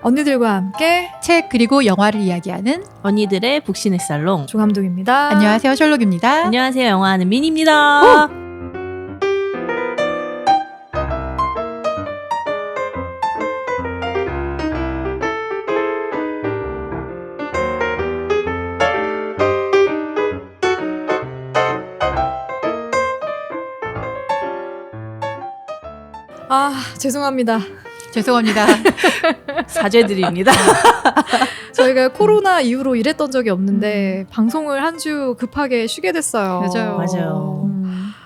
언니들과 함께 책 그리고 영화를 이야기하는 언니들의 북신의 살롱. 조감독입니다. 안녕하세요, 셜록입니다. 안녕하세요, 영화하는 민입니다. 죄송합니다. 죄송합니다. 사죄드립니다. 저희가 코로나 이후로 일했던 적이 없는데 방송을 한 주 급하게 쉬게 됐어요. 맞아요.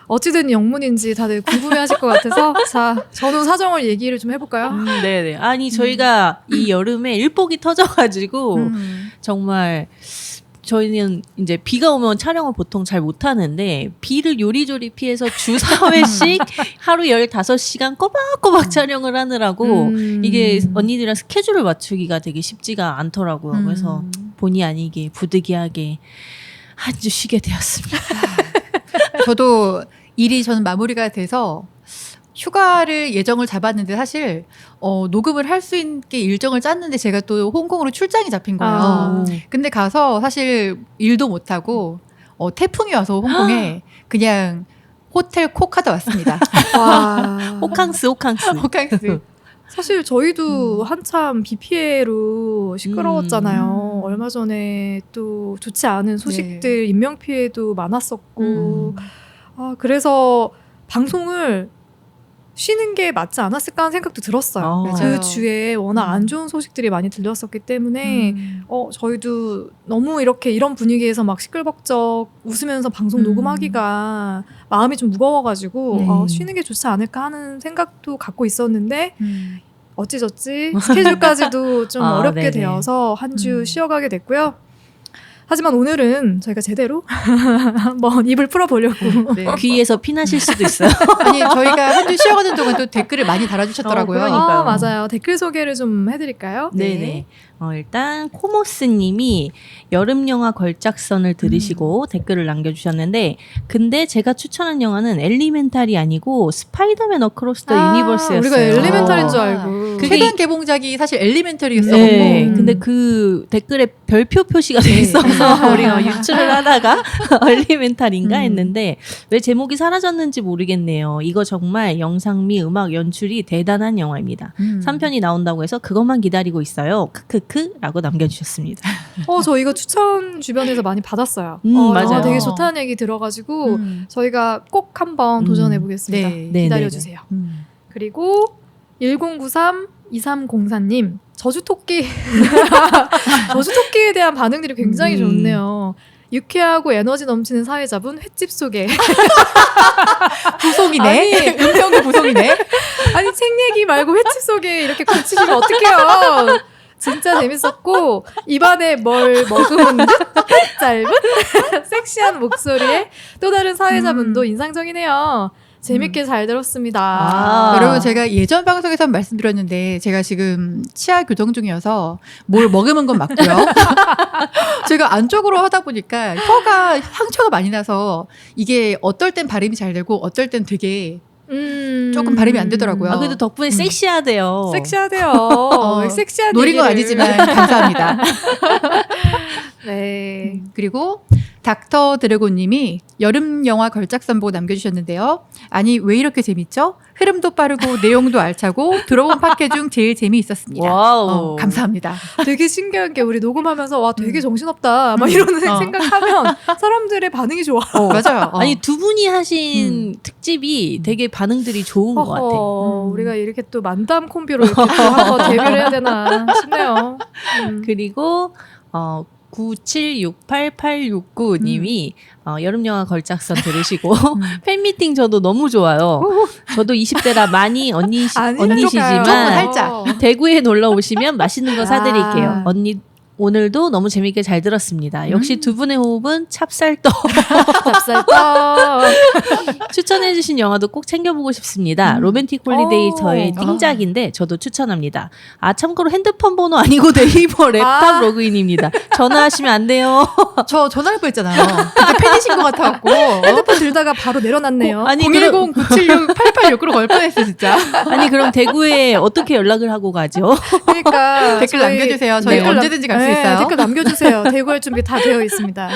어찌된 영문인지 다들 궁금해하실 것 같아서 자, 전후 사정을 얘기를 좀 해볼까요? 네네. 아니 저희가 이 여름에 일복이 터져가지고 정말 저희는 이제 비가 오면 촬영을 보통 잘 못하는데 비를 요리조리 피해서 주 4회씩 하루 15시간 꼬박꼬박 촬영을 하느라고 이게 언니들이랑 스케줄을 맞추기가 되게 쉽지가 않더라고요. 그래서 본의 아니게 부득이하게 한 주 쉬게 되었습니다. 저도 일이 저는 마무리가 돼서 휴가를 예정을 잡았는데 사실 녹음을 할 수 있게 일정을 짰는데 제가 또 홍콩으로 출장이 잡힌 거예요. 근데 가서 사실 일도 못하고 태풍이 와서 홍콩에 그냥 호텔 콕하다 왔습니다. 와. 호캉스. 호캉스. 사실 저희도 한참 비 피해로 시끄러웠잖아요. 얼마 전에 또 좋지 않은 소식들, 인명 피해도 많았었고 그래서 방송을 쉬는 게 맞지 않았을까 하는 생각도 들었어요. 그 맞아요. 주에 워낙 안 좋은 소식들이 많이 들렸었기 때문에 저희도 너무 이런 분위기에서 막 시끌벅적 웃으면서 방송 녹음하기가 마음이 좀 무거워가지고 쉬는 게 좋지 않을까 하는 생각도 갖고 있었는데 어찌저찌 스케줄까지도 좀 어렵게 네네. 되어서 한 주 쉬어가게 됐고요. 하지만 오늘은 저희가 제대로 한번 입을 풀어보려고. 네. 귀에서 피나실 수도 있어요. 아니 저희가 한 주 쉬어가는 동안 또 댓글을 많이 달아주셨더라고요. 그러니까요. 맞아요. 댓글 소개를 좀 해드릴까요? 네네. 일단 코모스님이 여름영화 걸작선을 들으시고 댓글을 남겨주셨는데 근데 제가 추천한 영화는 엘리멘탈이 아니고 스파이더맨 어크로스 더 유니버스였어요. 우리가 엘리멘탈인 줄 알고. 최근 개봉작이 사실 엘리멘터리였었고 네, 근데 그 댓글에 별표 표시가 돼 있어서 우리가 유출을 하다가 엘리멘탈인가 했는데 왜 제목이 사라졌는지 모르겠네요. 이거 정말 영상미, 음악, 연출이 대단한 영화입니다. 3편이 나온다고 해서 그것만 기다리고 있어요. 크크크 라고 남겨주셨습니다. 저 이거 추천 주변에서 많이 받았어요. 맞아요. 영화 되게 좋다는 얘기 들어가지고 저희가 꼭 한번 도전해보겠습니다. 네. 기다려주세요. 그리고 1093-2304님 저주토끼 저주토끼에 대한 반응들이 굉장히 좋네요. 유쾌하고 에너지 넘치는 사회자분 횟집 소개. 구송이네. 은평구 구송이네. 아니 책 얘기 말고 횟집 소개 이렇게 고치시면 어떡해요. 진짜 재밌었고 입안에 뭘 머금은 듯 짧은 섹시한 목소리에 또 다른 사회자분도 인상적이네요. 재밌게 잘 들었습니다. 여러분 제가 예전 방송에서 말씀드렸는데 제가 지금 치아 교정 중이어서 뭘 먹으면 건 맞고요. 제가 안쪽으로 하다 보니까 혀가 상처가 많이 나서 이게 어떨 땐 발음이 잘 되고 어떨 땐 되게 조금 발음이 안 되더라고요. 그래도 덕분에 섹시하대요. 섹시하대요. 섹시한 노린 건 얘기를. 아니지만 감사합니다. 네. 그리고 닥터 드래곤님이 여름 영화 걸작선 보고 남겨주셨는데요. 아니 왜 이렇게 재밌죠? 흐름도 빠르고 내용도 알차고 들어본 팟캐 중 제일 재미있었습니다. 와우. 감사합니다. 되게 신기한 게 우리 녹음하면서 와 되게 정신없다 막 이런 생각하면 사람들의 반응이 좋아. 맞아요. 아니 두 분이 하신 특집이 되게 반응들이 좋은 것 같아. 우리가 이렇게 또 만담 콤비로 이렇게 또 한번 데뷔를 해야 되나 싶네요. 그리고 97688869님이 여름영화 걸작선 들으시고 팬미팅 저도 너무 좋아요. 저도 20대라 많이 언니시지만 살짝. 대구에 놀러 오시면 맛있는 거 사드릴게요. 오늘도 너무 재밌게 잘 들었습니다. 역시 두 분의 호흡은 찹쌀떡. 찹쌀떡. 추천해주신 영화도 꼭 챙겨보고 싶습니다. 로맨틱 홀리데이 오. 저의 띵작인데 저도 추천합니다. 아 참고로 핸드폰 번호 아니고 네이버 랩탑 로그인입니다. 전화하시면 안 돼요. 저 전화할 뻔했잖아요. 그때 팬이신 것 같아갖고. 핸드폰 들다가 바로 내려놨네요. 아니 그럼 010-976-8869로 걸 뻔했어 진짜. 아니 그럼 대구에 어떻게 연락을 하고 가죠? 그러니까 댓글 저희 남겨주세요. 저희 댓글 언제든지 갈 수 네, 있어요. 댓글 남겨주세요. 대구할 준비 다 되어 있습니다.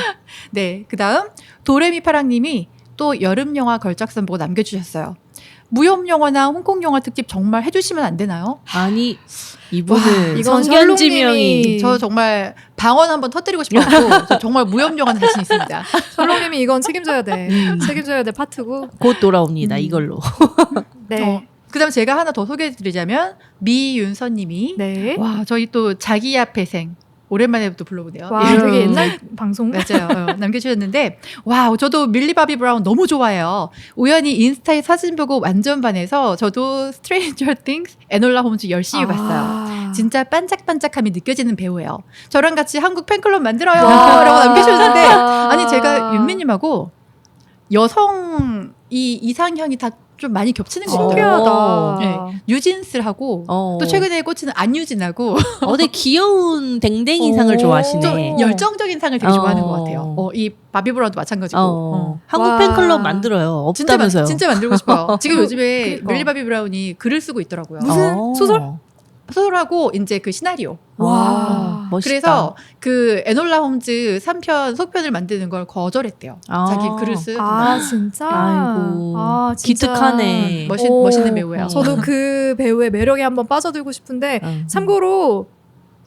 네, 그다음 도레미파랑님이 또 여름 영화 걸작선 보고 남겨주셨어요. 무협 영화나 홍콩 영화 특집 정말 해주시면 안 되나요? 아니 이분은 이건 성견지명이 셜록님이- 저 정말 방언 한번 터뜨리고 싶어갖고 저 정말 무협 영화는 자신 있습니다. 설롱님이 이건 책임져야 돼. 책임져야 돼 파트고. 곧 돌아옵니다. 이걸로. 네. 그다음 제가 하나 더 소개해드리자면 미윤서님이 네. 와 저희 또 자기 앞에 생 오랜만에 또 불러보네요. 와, 예. 되게 옛날 방송. 맞아요. 남겨주셨는데 와 저도 밀리 바비 브라운 너무 좋아해요. 우연히 인스타에 사진 보고 완전 반해서 저도 스트레인저 띵스 에놀라 홈즈 열심히 봤어요. 진짜 반짝반짝함이 느껴지는 배우예요. 저랑 같이 한국 팬클럽 만들어요. 와. 라고 남겨주셨는데 아니 제가 윤미님하고 여성 이 이상형이 다 좀 많이 겹치는 것 같아요. 신기하다. 네. 유진스하고 또 최근에 꽂히는 안유진하고 어디 귀여운 댕댕이상을 좋아하시네. 좀 열정적인 상을 되게 좋아하는 것 같아요. 어. 이 바비 브라운도 마찬가지고. 한국 와. 팬클럽 만들어요. 진짜, 없다면서요. 진짜 만들고 싶어요. 지금 요즘에 그러니까. 밀리 바비 브라운이 글을 쓰고 있더라고요. 무슨 소설? 소설하고 이제 그 시나리오. 와, 멋있다. 그래서 그 에놀라 홈즈 3편 속편을 만드는 걸 거절했대요. 아. 자기 글을 쓰는 아 진짜. 아이고. 아, 진짜. 기특하네. 멋있는 배우예요. 저도 그 배우의 매력에 한번 빠져들고 싶은데 참고로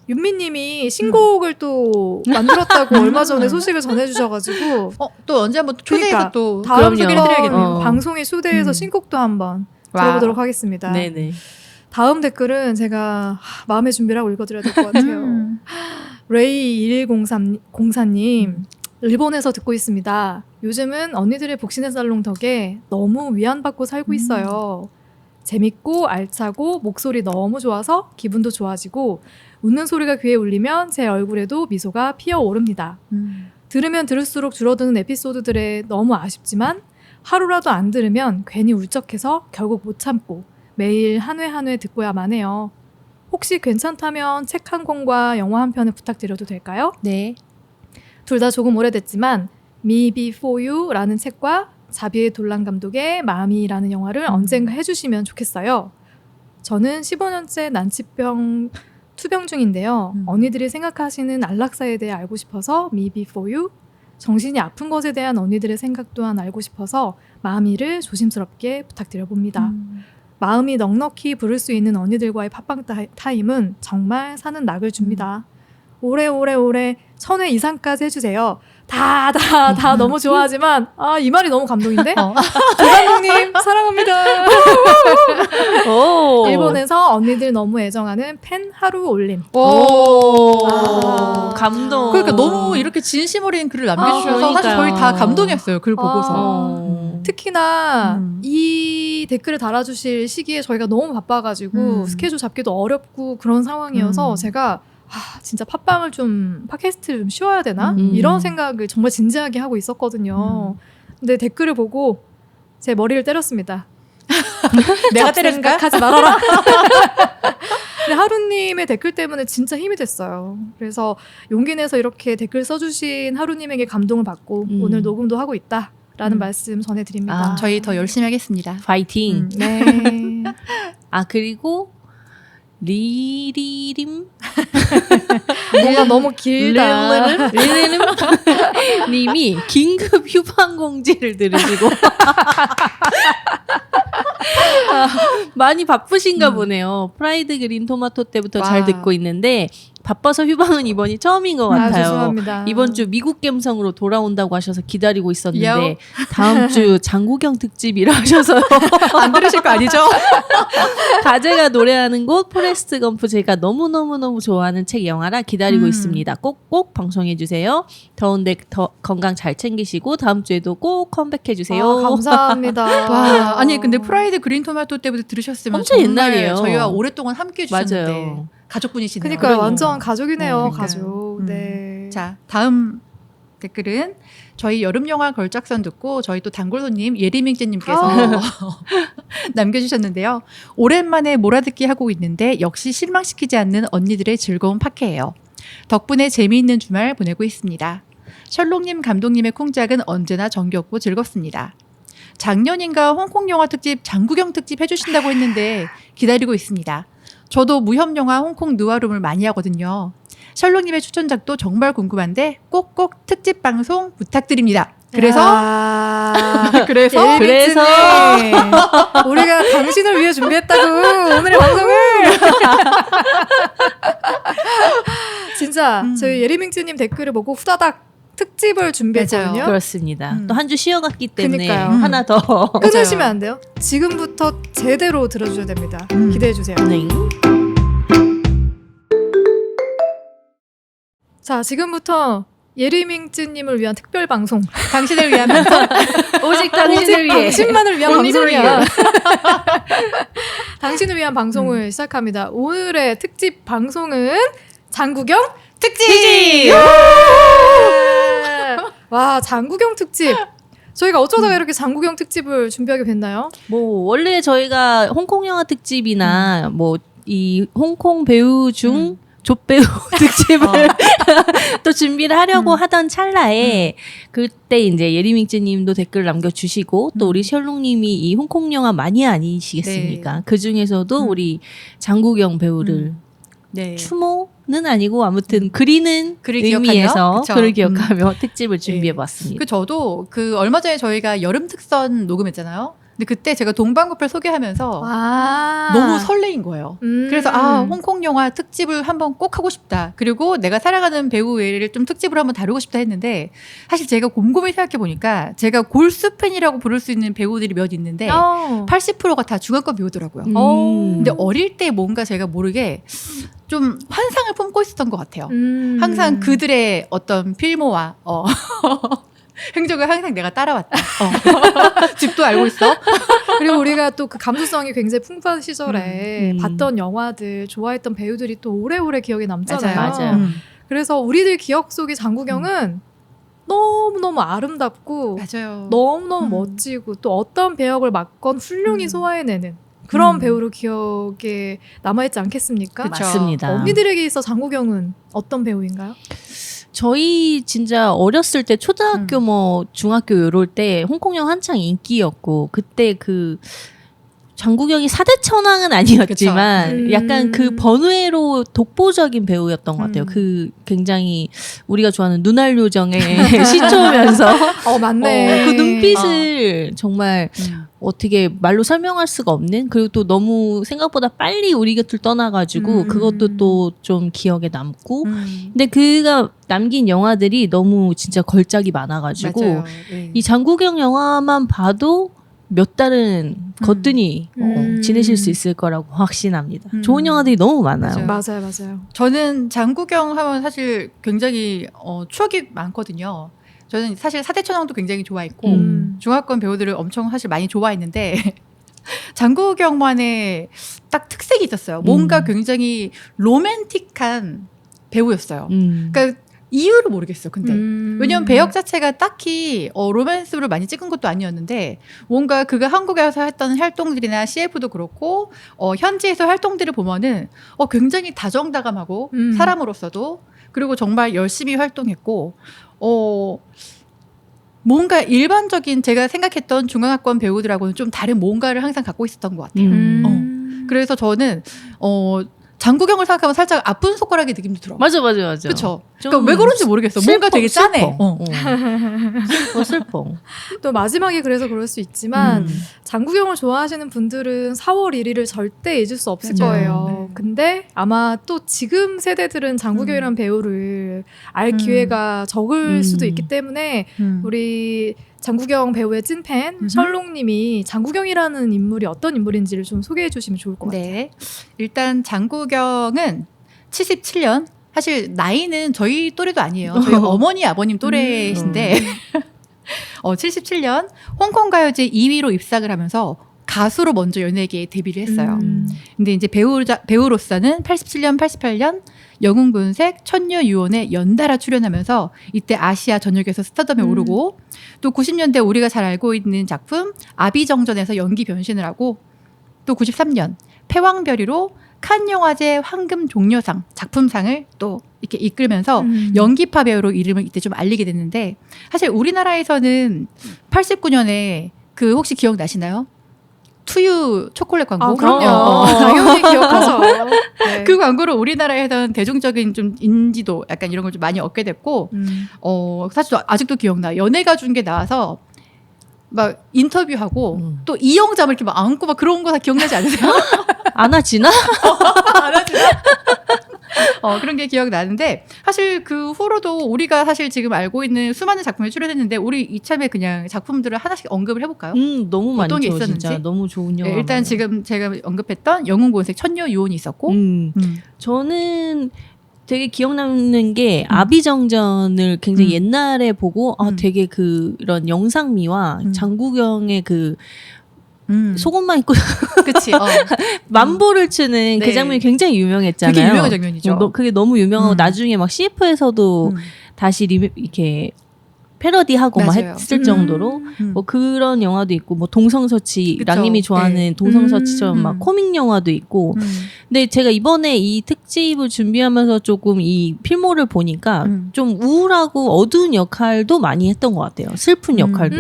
윤미님이 신곡을 또 만들었다고 얼마 전에 소식을 전해주셔가지고 또 언제 한번 초대해서 그러니까 또 다음 그럼요. 소개를 해드려야겠네요. 방송에 초대해서 신곡도 한번 들어보도록 하겠습니다. 네네. 다음 댓글은 제가 마음의 준비를 하고 읽어드려야 될 것 같아요. 레이 1104님 일본에서 듣고 있습니다. 요즘은 언니들의 복신의 살롱 덕에 너무 위안받고 살고 있어요. 재밌고 알차고 목소리 너무 좋아서 기분도 좋아지고 웃는 소리가 귀에 울리면 제 얼굴에도 미소가 피어오릅니다. 들으면 들을수록 줄어드는 에피소드들에 너무 아쉽지만 하루라도 안 들으면 괜히 울적해서 결국 못 참고 매일 한 회 한 회 듣고야만 해요. 혹시 괜찮다면 책 한 권과 영화 한 편을 부탁드려도 될까요? 네. 둘 다 조금 오래됐지만 Me Before You라는 책과 자비의 돌란 감독의 마미라는 영화를 언젠가 해주시면 좋겠어요. 저는 15년째 난치병 투병 중인데요. 언니들이 생각하시는 안락사에 대해 알고 싶어서 Me Before You, 정신이 아픈 것에 대한 언니들의 생각 또한 알고 싶어서 마미를 조심스럽게 부탁드려봅니다. 마음이 넉넉히 부를 수 있는 언니들과의 팟빵 타임은 정말 사는 낙을 줍니다. 오래오래오래 1000회 이상까지 해주세요. 다 너무 좋아하지만 이 말이 너무 감동인데? 조감독님 사랑합니다. 오. 일본에서 언니들 너무 애정하는 팬 하루 올림. 오. 감동. 그러니까 너무 이렇게 진심 어린 글을 남겨주셔서 사실 저희 다 감동했어요. 글 보고서. 특히나 이 댓글을 달아주실 시기에 저희가 너무 바빠가지고 스케줄 잡기도 어렵고 그런 상황이어서 제가 진짜 팟빵을 팟캐스트를 좀 쉬어야 되나? 이런 생각을 정말 진지하게 하고 있었거든요. 근데 댓글을 보고 제 머리를 때렸습니다. 내가 때렸을까? 생각하지 말아라. 근데 하루님의 댓글 때문에 진짜 힘이 됐어요. 그래서 용기 내서 이렇게 댓글 써주신 하루님에게 감동을 받고 오늘 녹음도 하고 있다라는 말씀 전해드립니다. 저희 더 열심히 하겠습니다. 파이팅. 네. 그리고 리리림 뭔가 너무 길다. 리리림 님이 긴급 휴방 공지를 들으시고 많이 바쁘신가 보네요. 프라이드 그린 토마토 때부터 잘 듣고 있는데 바빠서 휴방은 이번이 처음인 것 같아요. 죄송합니다. 이번 주 미국 감성으로 돌아온다고 하셔서 기다리고 있었는데 야오. 다음 주 장국영 특집이라 하셔서 안 들으실 거 아니죠? 가제가 노래하는 곳 포레스트 검프 제가 너무너무너무 좋아하는 책 영화라 기다리고 있습니다. 꼭꼭 방송해주세요. 더운데 더 건강 잘 챙기시고 다음 주에도 꼭 컴백해주세요. 감사합니다. 와, 아니 근데 프라이드 그린 토마토 때부터 들으셨으면 엄청 정말 옛날이에요. 저희와 오랫동안 함께 해주셨는데 맞아요. 가족분이시네요. 그러니까 그러니까. 완전 가족이네요, 네. 가족. 음. 네. 자, 다음 댓글은 저희 여름 영화 걸작선 듣고 저희 또 단골손님 예리밍제님께서 남겨주셨는데요. 오랜만에 몰아듣기 하고 있는데 역시 실망시키지 않는 언니들의 즐거운 팟캐예요. 덕분에 재미있는 주말 보내고 있습니다. 셜록님 감독님의 쿵짝은 언제나 정겹고 즐겁습니다. 작년인가 홍콩 영화 특집 장구경 특집 해주신다고 했는데 기다리고 있습니다. 저도 무협 영화 홍콩 느와룸을 많이 하거든요. 셜록님의 추천작도 정말 궁금한데 꼭꼭 특집 방송 부탁드립니다. 그래서 그래서 우리가 당신을 위해 준비했다고 오늘의 방송을 진짜 저희 예리밍즈님 댓글을 보고 후다닥 특집을 준비했거든요. 그렇습니다. 또 한 주 쉬어갔기 때문에 그러니까요. 하나 더 끊으시면 안 돼요. 지금부터 제대로 들어주셔야 됩니다. 기대해 주세요. 네. 자, 지금부터 예리밍즈님을 위한 특별 방송. 당신을 위한 방송. 오직 당신을 위해. 당신만을 위한 Only for 방송이야. 당신을 위한 방송을 시작합니다. 오늘의 특집 방송은 장구경 특집! 와, 장구경 특집. 저희가 어쩌다가 이렇게 장구경 특집을 준비하게 됐나요? 뭐 원래 저희가 홍콩 영화 특집이나 뭐 이 홍콩 배우 중 족배우 특집을 또 준비를 하려고 하던 찰나에 그때 이제 예리밍즈님도 댓글 남겨주시고 또 우리 셜록님이 이 홍콩 영화 마니아 아니시겠습니까? 네. 그 중에서도 우리 장구경 배우를 네. 추모는 아니고 아무튼 그리는 그를 의미에서 기억하며? 그쵸. 그를 기억하며 특집을 준비해봤습니다. 그 저도 그 얼마 전에 저희가 여름 특선 녹음했잖아요. 근데 그때 제가 동방구별 소개하면서 너무 설레인 거예요. 그래서 홍콩 영화 특집을 한번 꼭 하고 싶다. 그리고 내가 사랑하는 배우 외를 좀 특집을 한번 다루고 싶다 했는데 사실 제가 곰곰이 생각해 보니까 제가 골수 팬이라고 부를 수 있는 배우들이 몇 있는데 80%가 다 중화권 배우더라고요. 근데 어릴 때 뭔가 제가 모르게 좀 환상을 품고 있었던 것 같아요. 항상 그들의 어떤 필모와 행적을 항상 내가 따라왔다. 집도 알고 있어. 그리고 우리가 또 그 감수성이 굉장히 풍부한 시절에 봤던 영화들, 좋아했던 배우들이 또 오래오래 기억에 남잖아요. 맞아요. 그래서 우리들 기억 속의 장구경은 너무너무 아름답고 맞아요. 너무너무 멋지고 또 어떤 배역을 맡건 훌륭히 소화해내는 그런 배우로 기억에 남아있지 않겠습니까? 그쵸. 맞습니다. 언니들에게 있어 장구경은 어떤 배우인가요? 저희 진짜 어렸을 때 초등학교 뭐 중학교 요럴 때 홍콩 영화 한창 인기였고 그때 그 장구경이 사대천왕은 아니었지만 약간 그 번외로 독보적인 배우였던 것 같아요. 그 굉장히 우리가 좋아하는 눈알 요정의 시초면서 맞네. 그 눈빛을 정말 어떻게 말로 설명할 수가 없는 그리고 또 너무 생각보다 빨리 우리 곁을 떠나가지고 그것도 또 좀 기억에 남고 근데 그가 남긴 영화들이 너무 진짜 걸작이 많아가지고 맞아요. 네. 이 장구경 영화만 봐도 몇 달은 거뜬히 지내실 수 있을 거라고 확신합니다. 좋은 영화들이 너무 많아요. 맞아요. 저는 장구경 하면 사실 굉장히 추억이 많거든요. 저는 사실 사대천왕도 굉장히 좋아했고 중화권 배우들을 엄청 사실 많이 좋아했는데 장구경만의 딱 특색이 있었어요. 뭔가 굉장히 로맨틱한 배우였어요. 그러니까 이유를 모르겠어요. 근데 왜냐면 배역 자체가 딱히 로맨스를 많이 찍은 것도 아니었는데 뭔가 그가 한국에서 했던 활동들이나 CF도 그렇고 현지에서 활동들을 보면은 굉장히 다정다감하고 사람으로서도 그리고 정말 열심히 활동했고 뭔가 일반적인 제가 생각했던 중앙아권 배우들하고는 좀 다른 뭔가를 항상 갖고 있었던 것 같아요. 그래서 저는 장구경을 생각하면 살짝 아픈 손가락의 느낌도 들어. 맞아. 그렇죠. 그러니까 왜 그런지 모르겠어. 뭔가 되게 짠해. 슬퍼. 또 마지막에 그래서 그럴 수 있지만 장구경을 좋아하시는 분들은 4월 1일을 절대 잊을 수 없을 맞아요. 거예요. 네. 근데 아마 또 지금 세대들은 장구경이라는 배우를 알 기회가 적을 수도 있기 때문에 우리 장구경 배우의 찐팬 셜록님이 장구경이라는 인물이 어떤 인물인지를 좀 소개해 주시면 좋을 것 같아요. 네. 일단 장구경은 77년 사실 나이는 저희 또래도 아니에요. 저희 어머니 아버님 또래이신데 77년 홍콩 가요제 2위로 입상을 하면서 가수로 먼저 연예계에 데뷔를 했어요. 근데 이제 배우로서는 87년, 88년 영웅본색, 천녀유혼에 연달아 출연하면서 이때 아시아 전역에서 스타덤에 오르고 또 90년대 우리가 잘 알고 있는 작품 아비정전에서 연기 변신을 하고 또 93년 패왕별이로 칸 영화제 황금 종려상 작품상을 또 이렇게 이끌면서 연기파 배우로 이름을 이때 좀 알리게 됐는데 사실 우리나라에서는 89년에 그 혹시 기억나시나요? 투유 초콜릿 광고. 아, 그럼요. 당연히 기억하죠. 네. 그 광고로 우리나라에서는 대중적인 좀 인지도 약간 이런 걸 좀 많이 얻게 됐고, 사실 아직도 기억나. 연예가 중계 나와서 막 인터뷰하고 또 이영자을 이렇게 막 안고 막 그런 거 다 기억나지 않으세요? 안아지나? 그런 게 기억나는데 사실 그 후로도 우리가 사실 지금 알고 있는 수많은 작품에 출연했는데 우리 이참에 그냥 작품들을 하나씩 언급을 해볼까요? 너무 많죠. 어떤 게 있었는지? 진짜 너무 좋은 영화. 일단 지금 제가 언급했던 영웅본색 천녀유혼이 있었고 저는 되게 기억나는 게 아비정전을 굉장히 옛날에 보고 되게 그런 영상미와 장국영의 그 속옷만 입고 그치. 만보를 추는 그 네. 장면이 굉장히 유명했잖아요. 그게 유명한 장면이죠. 그게 너무 유명하고 나중에 막 CF에서도 다시 이렇게 패러디하고 막 맞아요. 했을 정도로 뭐 그런 영화도 있고 뭐 동성서치 그쵸. 랑님이 좋아하는 네. 동성서치처럼 막 코믹 영화도 있고 근데 제가 이번에 이 특집을 준비하면서 조금 이 필모를 보니까 좀 우울하고 어두운 역할도 많이 했던 것 같아요. 슬픈 역할도.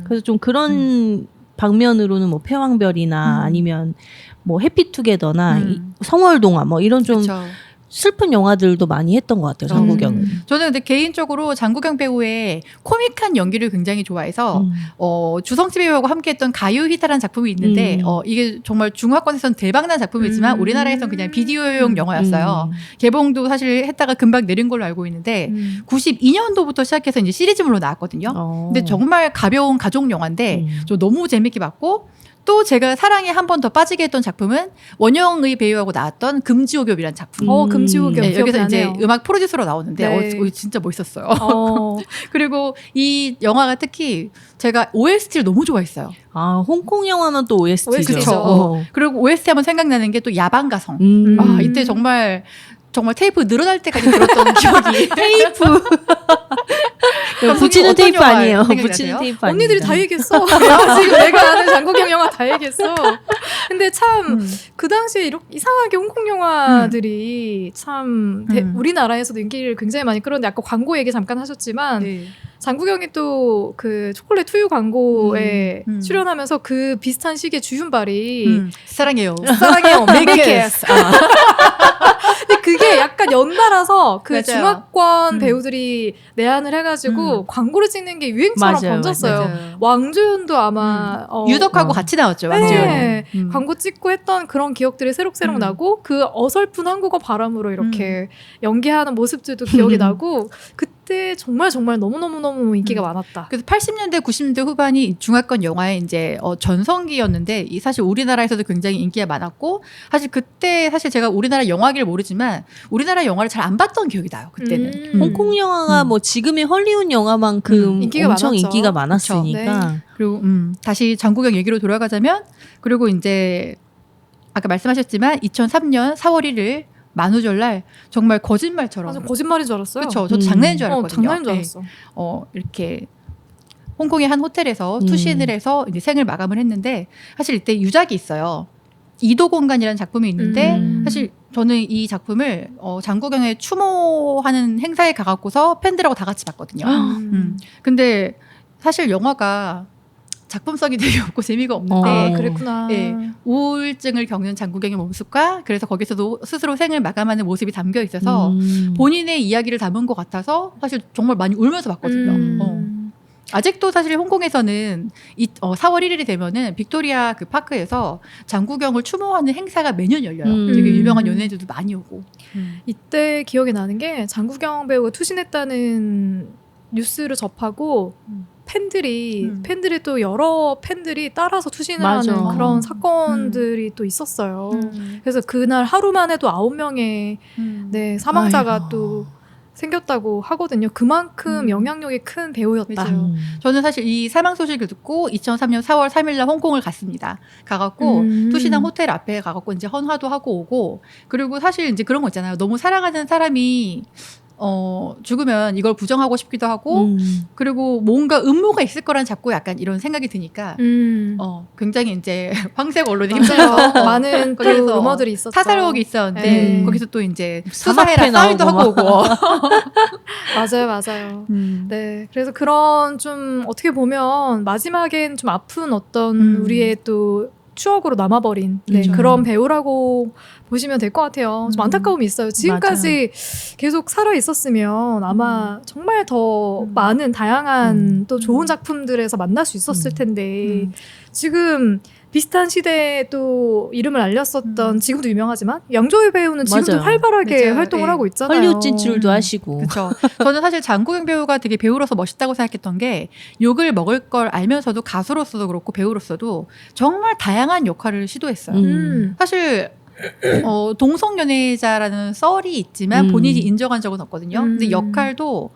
그래서 좀 그런 방면으로는 뭐 패왕별이나 아니면 뭐 해피투게더나 성월동화 뭐 이런 좀 그쵸. 슬픈 영화들도 많이 했던 것 같아요. 장국영은. 저는 근데 개인적으로 장국영 배우의 코믹한 연기를 굉장히 좋아해서 주성치 배우하고 함께했던 가요히타라는 작품이 있는데 이게 정말 중화권에서는 대박난 작품이지만 우리나라에서는 그냥 비디오용 영화였어요. 개봉도 사실 했다가 금방 내린 걸로 알고 있는데 92년도부터 시작해서 이제 시리즈물로 나왔거든요. 근데 정말 가벼운 가족 영화인데 저 너무 재밌게 봤고 또 제가 사랑에 한 번 더 빠지게 했던 작품은 원영의 배우하고 나왔던 금지옥엽이라는 작품. 금지옥엽 네, 여기서 이제 기억나네요. 음악 프로듀서로 나오는데 네. 진짜 멋있었어요. 그리고 이 영화가 특히 제가 OST를 너무 좋아했어요. 아, 홍콩 영화는 또 OST죠. 그렇죠. 그리고 OST 하면 생각나는 게 또 야방가성. 이때 정말 테이프 늘어날 때까지 들었던 기억이. 테이프. 감독님 붙이는 어떤 테이프 영화 아니에요. 생각나세요? 붙이는 테이프 아니에요. 언니들이 다 얘기했어. 지금 내가 아는 장국영 영화 다 얘기했어. 근데 참 그 당시에 이렇게 이상하게 홍콩 영화들이 참 우리나라에서도 인기를 굉장히 많이 끌었는데 아까 광고 얘기 잠깐 하셨지만 네. 장국영이 또 그 초콜릿 투유 광고에 출연하면서 그 비슷한 시기에 주윤발이 사랑해요. 사랑해요, 메이크스. 근데 그게 약간 연달아서 그 맞아요. 중화권 배우들이 내한을 해가지고 광고를 찍는 게 유행처럼 맞아요, 번졌어요. 맞아요. 왕조연도 아마 유덕하고 같이 나왔죠. 왕지연이. 네, 광고 찍고 했던 그런 기억들이 새록새록 나고 그 어설픈 한국어 발음으로 이렇게 연기하는 모습들도 기억이 나고 그때 정말 너무 인기가 많았다. 그래서 80년대, 90년대 후반이 중화권 영화의 이제 전성기였는데 사실 우리나라에서도 굉장히 인기가 많았고 사실 그때 사실 제가 우리나라 영화계를 모르지만 우리나라 영화를 잘 안 봤던 기억이 나요. 그때는. 홍콩 영화가 뭐 지금의 헐리우드 영화만큼 인기가 엄청 많았죠. 인기가 많았으니까. 네. 그리고 다시 장국영 얘기로 돌아가자면 그리고 이제 아까 말씀하셨지만 2003년 4월 1일 만우절날 정말 거짓말처럼. 맞아, 거짓말인 줄 알았어요. 그렇죠. 저도 장난인 줄 알았거든요. 장난인 줄 알았어. 이렇게 홍콩의 한 호텔에서 투신을 해서 이제 생을 마감을 했는데 사실 이때 유작이 있어요. 이도공간이라는 작품이 있는데 사실 저는 이 작품을 장국영의 추모하는 행사에 가갖고서 팬들하고 다 같이 봤거든요. 근데 사실 영화가 작품성이 되게 없고 재미가 없는데 그랬구나. 네, 우울증을 겪는 장국영의 모습과 그래서 거기서도 스스로 생을 마감하는 모습이 담겨 있어서 본인의 이야기를 담은 것 같아서 사실 정말 많이 울면서 봤거든요. 아직도 사실 홍콩에서는 4월 1일이 되면은 빅토리아 그 파크에서 장국영을 추모하는 행사가 매년 열려요. 되게 유명한 연예인들도 많이 오고. 이때 기억이 나는 게 장국영 배우가 투신했다는 뉴스를 접하고 팬들이 또 여러 팬들이 따라서 투신을 맞아. 하는 그런 사건들이 또 있었어요. 그래서 그날 하루만 해도 9명의 네, 사망자가 아이고. 또 생겼다고 하거든요. 그만큼 영향력이 큰 배우였다. 맞아요. 저는 사실 이 사망 소식을 듣고 2003년 4월 3일날 홍콩을 갔습니다. 가갖고 투시당 호텔 앞에 가갖고 이제 헌화도 하고 오고, 그리고 사실 이제 그런 거 있잖아요. 너무 사랑하는 사람이 죽으면 이걸 부정하고 싶기도 하고, 그리고 뭔가 음모가 있을 거란 자꾸 약간 이런 생각이 드니까, 굉장히 이제 황색 언론이 힘들어서 많은 또 그래서 루머들이 있었죠. 사살록이 있었는데, 네. 거기서 또 이제 사막회 수사해라 사인도 하고 나오고 오고. 맞아요. 네. 그래서 그런 좀 어떻게 보면 마지막엔 좀 아픈 어떤 우리의 또 추억으로 남아버린 그런 배우라고 보시면 될 것 같아요. 좀 안타까움이 있어요. 지금까지 계속 살아 있었으면 아마 정말 더 많은 다양한 또 좋은 작품들에서 만날 수 있었을 텐데 지금 비슷한 시대에 또 이름을 알렸었던 지금도 유명하지만 양조위 배우는 지금도 맞아요. 활발하게 맞아요. 활동을 네. 하고 있잖아요. 헐리우드 진출도 하시고. 그렇죠. 저는 사실 장국영 배우가 되게 배우로서 멋있다고 생각했던 게, 욕을 먹을 걸 알면서도 가수로서도 그렇고 배우로서도 정말 다양한 역할을 시도했어요. 사실 동성연애자라는 썰이 있지만 본인이 인정한 적은 없거든요. 근데 역할도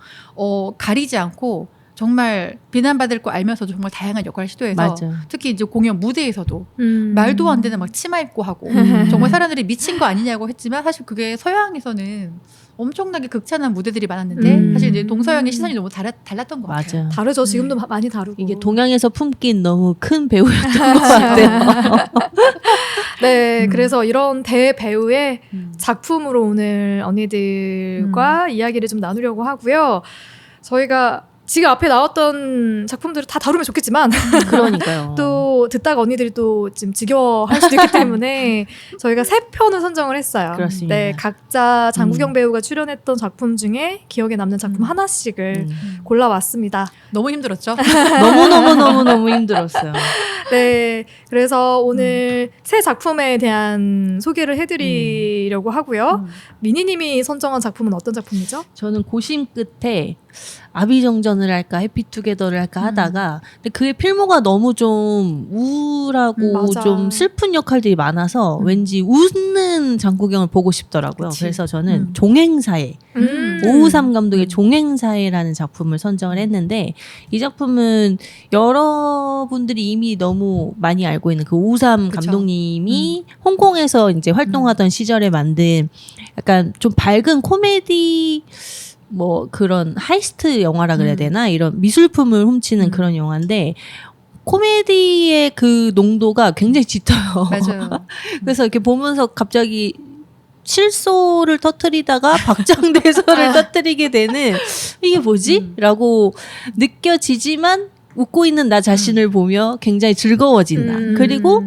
가리지 않고 정말 비난받을 거 알면서도 정말 다양한 역할을 시도해서, 맞아. 특히 이제 공연 무대에서도 말도 안 되는 막 치마 입고 하고 정말 사람들이 미친 거 아니냐고 했지만, 사실 그게 서양에서는 엄청나게 극찬한 무대들이 많았는데 사실 이제 동서양의 시선이 너무 달랐던 것 같아요. 맞아. 다르죠. 지금도 많이 다르고. 이게 동양에서 품긴 너무 큰 배우였던 것 같아요. 네, 그래서 이런 대배우의 작품으로 오늘 언니들과 이야기를 좀 나누려고 하고요. 저희가 지금 앞에 나왔던 작품들을 다 다루면 좋겠지만 그러니까요. 또 듣다가 언니들이 또 지금 지겨워할 수도 있기 때문에 저희가 3편을 선정을 했어요. 그렇습니다. 네, 각자 장국영 배우가 출연했던 작품 중에 기억에 남는 작품 하나씩을 골라왔습니다. 너무 힘들었죠? 너무 힘들었어요. 네, 그래서 오늘 새 작품에 대한 소개를 해드리려고 하고요. 미니님이 선정한 작품은 어떤 작품이죠? 저는 고심 끝에 아비정전을 할까 해피투게더를 할까 하다가, 근데 그의 필모가 너무 좀 우울하고 맞아. 좀 슬픈 역할들이 많아서 왠지 웃는 장국영을 보고 싶더라고요. 그치. 그래서 저는 종행사회, 오우삼 감독의 종행사회라는 작품을 선정을 했는데, 이 작품은 여러분들이 이미 너무 많이 알고 있는 그 오우삼 그쵸. 감독님이 홍콩에서 이제 활동하던 시절에 만든 약간 좀 밝은 코미디, 뭐 그런 하이스트 영화라 그래야 되나, 이런 미술품을 훔치는 그런 영화인데, 코미디의 그 농도가 굉장히 짙어요. 맞아요. 그래서 이렇게 보면서 갑자기 실소를 터뜨리다가 박장대소를 터뜨리게 되는, 이게 뭐지? 라고 느껴지지만 웃고 있는 나 자신을 보며 굉장히 즐거워진다. 그리고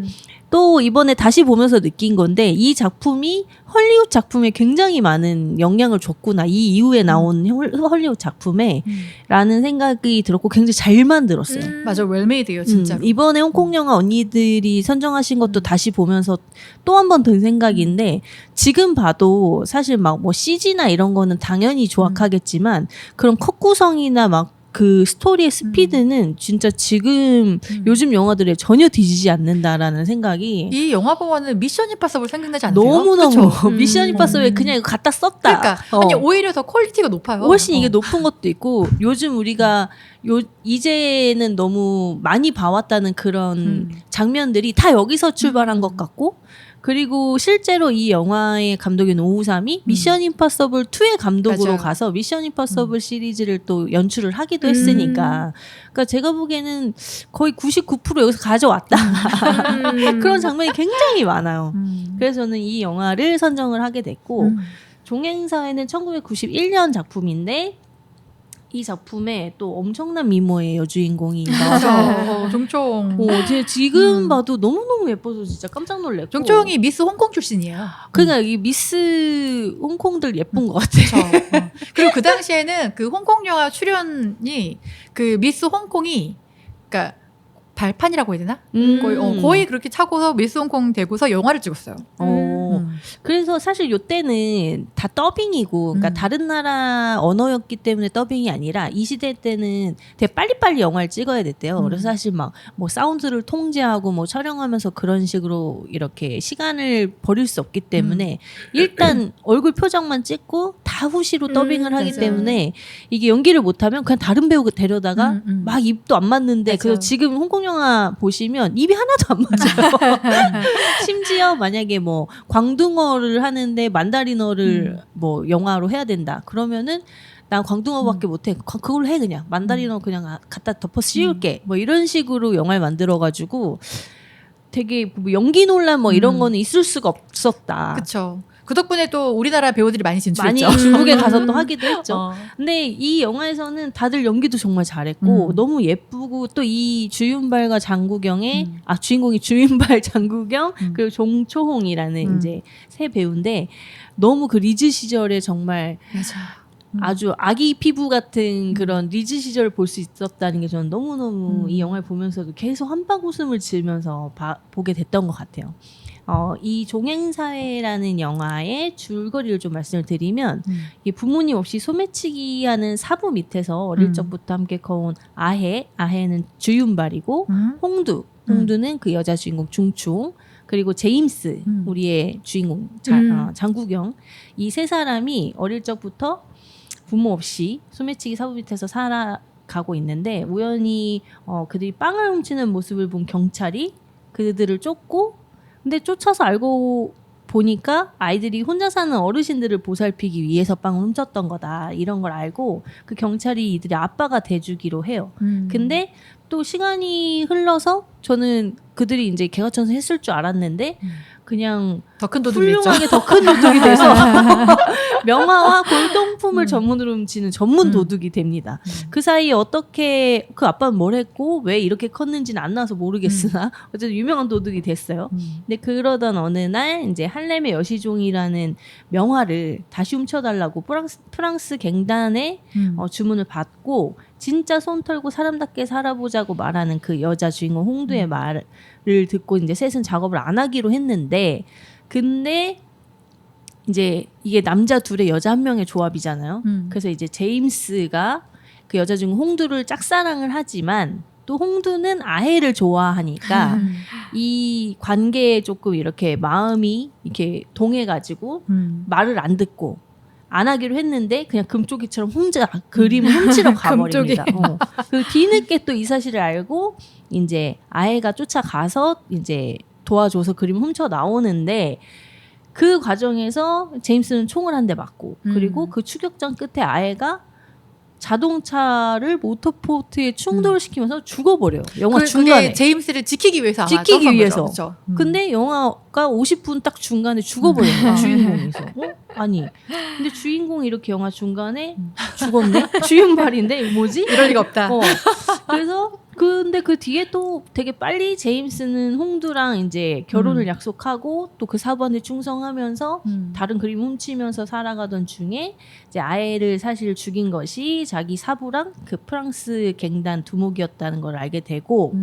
또 이번에 다시 보면서 느낀 건데, 이 작품이 헐리우드 작품에 굉장히 많은 영향을 줬구나, 이 이후에 나온 헐리우드 작품에 라는 생각이 들었고, 굉장히 잘 만들었어요. 맞아, 웰메이드예요, 진짜로. 이번에 홍콩 영화 언니들이 선정하신 것도 다시 보면서 또 한 번 든 생각인데, 지금 봐도 사실 막 뭐 CG나 이런 거는 당연히 조악하겠지만 그런 컷 구성이나 막 그 스토리의 스피드는 진짜 지금 요즘 영화들에 전혀 뒤지지 않는다라는 생각이, 이 영화 보면은 미션 임파서블 생각나지 않으세요? 너무너무 그쵸? 미션 임파서블 그냥 이거 갖다 썼다. 그러니까 아니 오히려 더 퀄리티가 높아요. 훨씬 이게 높은 것도 있고, 요즘 우리가 이제는 너무 많이 봐왔다는 그런 장면들이 다 여기서 출발한 것 같고, 그리고 실제로 이 영화의 감독인 오우삼이 미션 임파서블 2의 감독으로 맞아요. 가서 미션 임파서블 시리즈를 또 연출을 하기도 했으니까, 그러니까 제가 보기에는 거의 99% 여기서 가져왔다. 그런 장면이 굉장히 많아요. 그래서 저는 이 영화를 선정을 하게 됐고, 종행사회는 1991년 작품인데, 이 작품에 또 엄청난 미모의 여주인공이 나와서 종총. 제가 지금 봐도 너무너무 예뻐서 진짜 깜짝 놀랐고, 종총이 미스 홍콩 출신이에요. 그러니까 이 미스 홍콩들 예쁜 것 같아요. 그렇죠. 그리고 그 당시에는 그 홍콩 영화 출연이 그 미스 홍콩이, 그러니까 발판이라고 해야 되나? 거의 그렇게 차고서 미스 홍콩 되고서 영화를 찍었어요. 그래서 사실 요때는 다 더빙이고, 그러니까 다른 나라 언어였기 때문에 더빙이 아니라 이 시대 때는 되게 빨리빨리 영화를 찍어야 됐대요. 그래서 사실 막 뭐 사운드를 통제하고 뭐 촬영하면서 그런 식으로 이렇게 시간을 버릴 수 없기 때문에 일단 얼굴 표정만 찍고 다 후시로 더빙을 하기 맞아요. 때문에 이게 연기를 못하면 그냥 다른 배우 데려다가 막 입도 안 맞는데, 그래서 지금 홍콩 영화 보시면 입이 하나도 안 맞아요. 심지어 만약에 뭐 광둥어를 하는데 만다린어를 뭐 영화로 해야 된다 그러면은 난 광둥어밖에 못해. 그걸로 해 그냥. 만다린어 그냥 갖다 덮어 씌울게. 뭐 이런 식으로 영화를 만들어가지고 되게 뭐 연기 논란 뭐 이런 거는 있을 수가 없었다. 그렇죠. 그 덕분에 또 우리나라 배우들이 많이 진출했죠. 많이 중국에 가서 또 하기도 했죠. 어. 근데 이 영화에서는 다들 연기도 정말 잘했고 너무 예쁘고, 또 이 주윤발과 장국영의 주인공이 주윤발, 장국영 그리고 종초홍이라는 이제 세 배우인데, 너무 그 리즈 시절에 정말 맞아. 아주 아기 피부 같은 그런 리즈 시절을 볼 수 있었다는 게 저는 너무너무 이 영화를 보면서도 계속 한박 웃음을 지으면서 보게 됐던 것 같아요. 이 종행사회라는 영화의 줄거리를 좀 말씀을 드리면, 이게 부모님 없이 소매치기 하는 사부 밑에서 어릴 적부터 함께 커온 아해는 주윤발이고, 홍두는 그 여자 주인공 중충, 그리고 제임스, 우리의 주인공 장국영, 이 세 사람이 어릴 적부터 부모 없이 소매치기 사부 밑에서 살아가고 있는데, 우연히 그들이 빵을 훔치는 모습을 본 경찰이 그들을 쫓고, 근데 쫓아서 알고 보니까 아이들이 혼자 사는 어르신들을 보살피기 위해서 빵을 훔쳤던 거다, 이런 걸 알고 그 경찰이 이들의 아빠가 돼주기로 해요. 근데 또 시간이 흘러서 저는 그들이 이제 개과천선 했을 줄 알았는데 그냥 더 큰 도둑이 있죠. 훌륭하게 더 큰 도둑이 돼서 명화와 골동품을 전문으로 훔치는 전문 도둑이 됩니다. 그 사이에 어떻게 그 아빠는 뭘 했고 왜 이렇게 컸는지는 안 나와서 모르겠으나 어쨌든 유명한 도둑이 됐어요. 근데 그러던 어느 날 이제 할렘의 여시종이라는 명화를 다시 훔쳐달라고 프랑스 갱단의 주문을 받고, 진짜 손 털고 사람답게 살아보자고 말하는 그 여자 주인공 홍두의 말을 듣고 이제 셋은 작업을 안 하기로 했는데, 근데 이제 이게 남자 둘에 여자 한 명의 조합이잖아요. 그래서 이제 제임스가 그 여자 주인공 홍두를 짝사랑을 하지만 또 홍두는 아해를 좋아하니까 이 관계에 조금 이렇게 마음이 이렇게 동해가지고 말을 안 듣고 안 하기로 했는데 그냥 금쪽이처럼 혼자 그림을 훔치러 가버립니다. 그 뒤늦게 또 이 사실을 알고 이제 아해가 쫓아가서 이제 도와줘서 그림을 훔쳐 나오는데, 그 과정에서 제임스는 총을 한 대 맞고, 그리고 그 추격전 끝에 아해가 자동차를 모터포트에 충돌을 시키면서 죽어버려요. 영화 중간에. 그게 제임스를 지키기 위해서 아마 지키기 썼던 위해서. 거죠. 그렇죠. 근데 영화가 50분 딱 중간에 죽어버린 거야. 주인공에서. 아니, 근데 주인공이 이렇게 영화 중간에 죽었네? 주윤발인데 뭐지? 이럴 리가 없다. 그래서 근데 그 뒤에 또 되게 빨리 제임스는 홍두랑 이제 결혼을 약속하고 또 그 사부한테 충성하면서 다른 그림 훔치면서 살아가던 중에 이제 아해를 사실 죽인 것이 자기 사부랑 그 프랑스 갱단 두목이었다는 걸 알게 되고,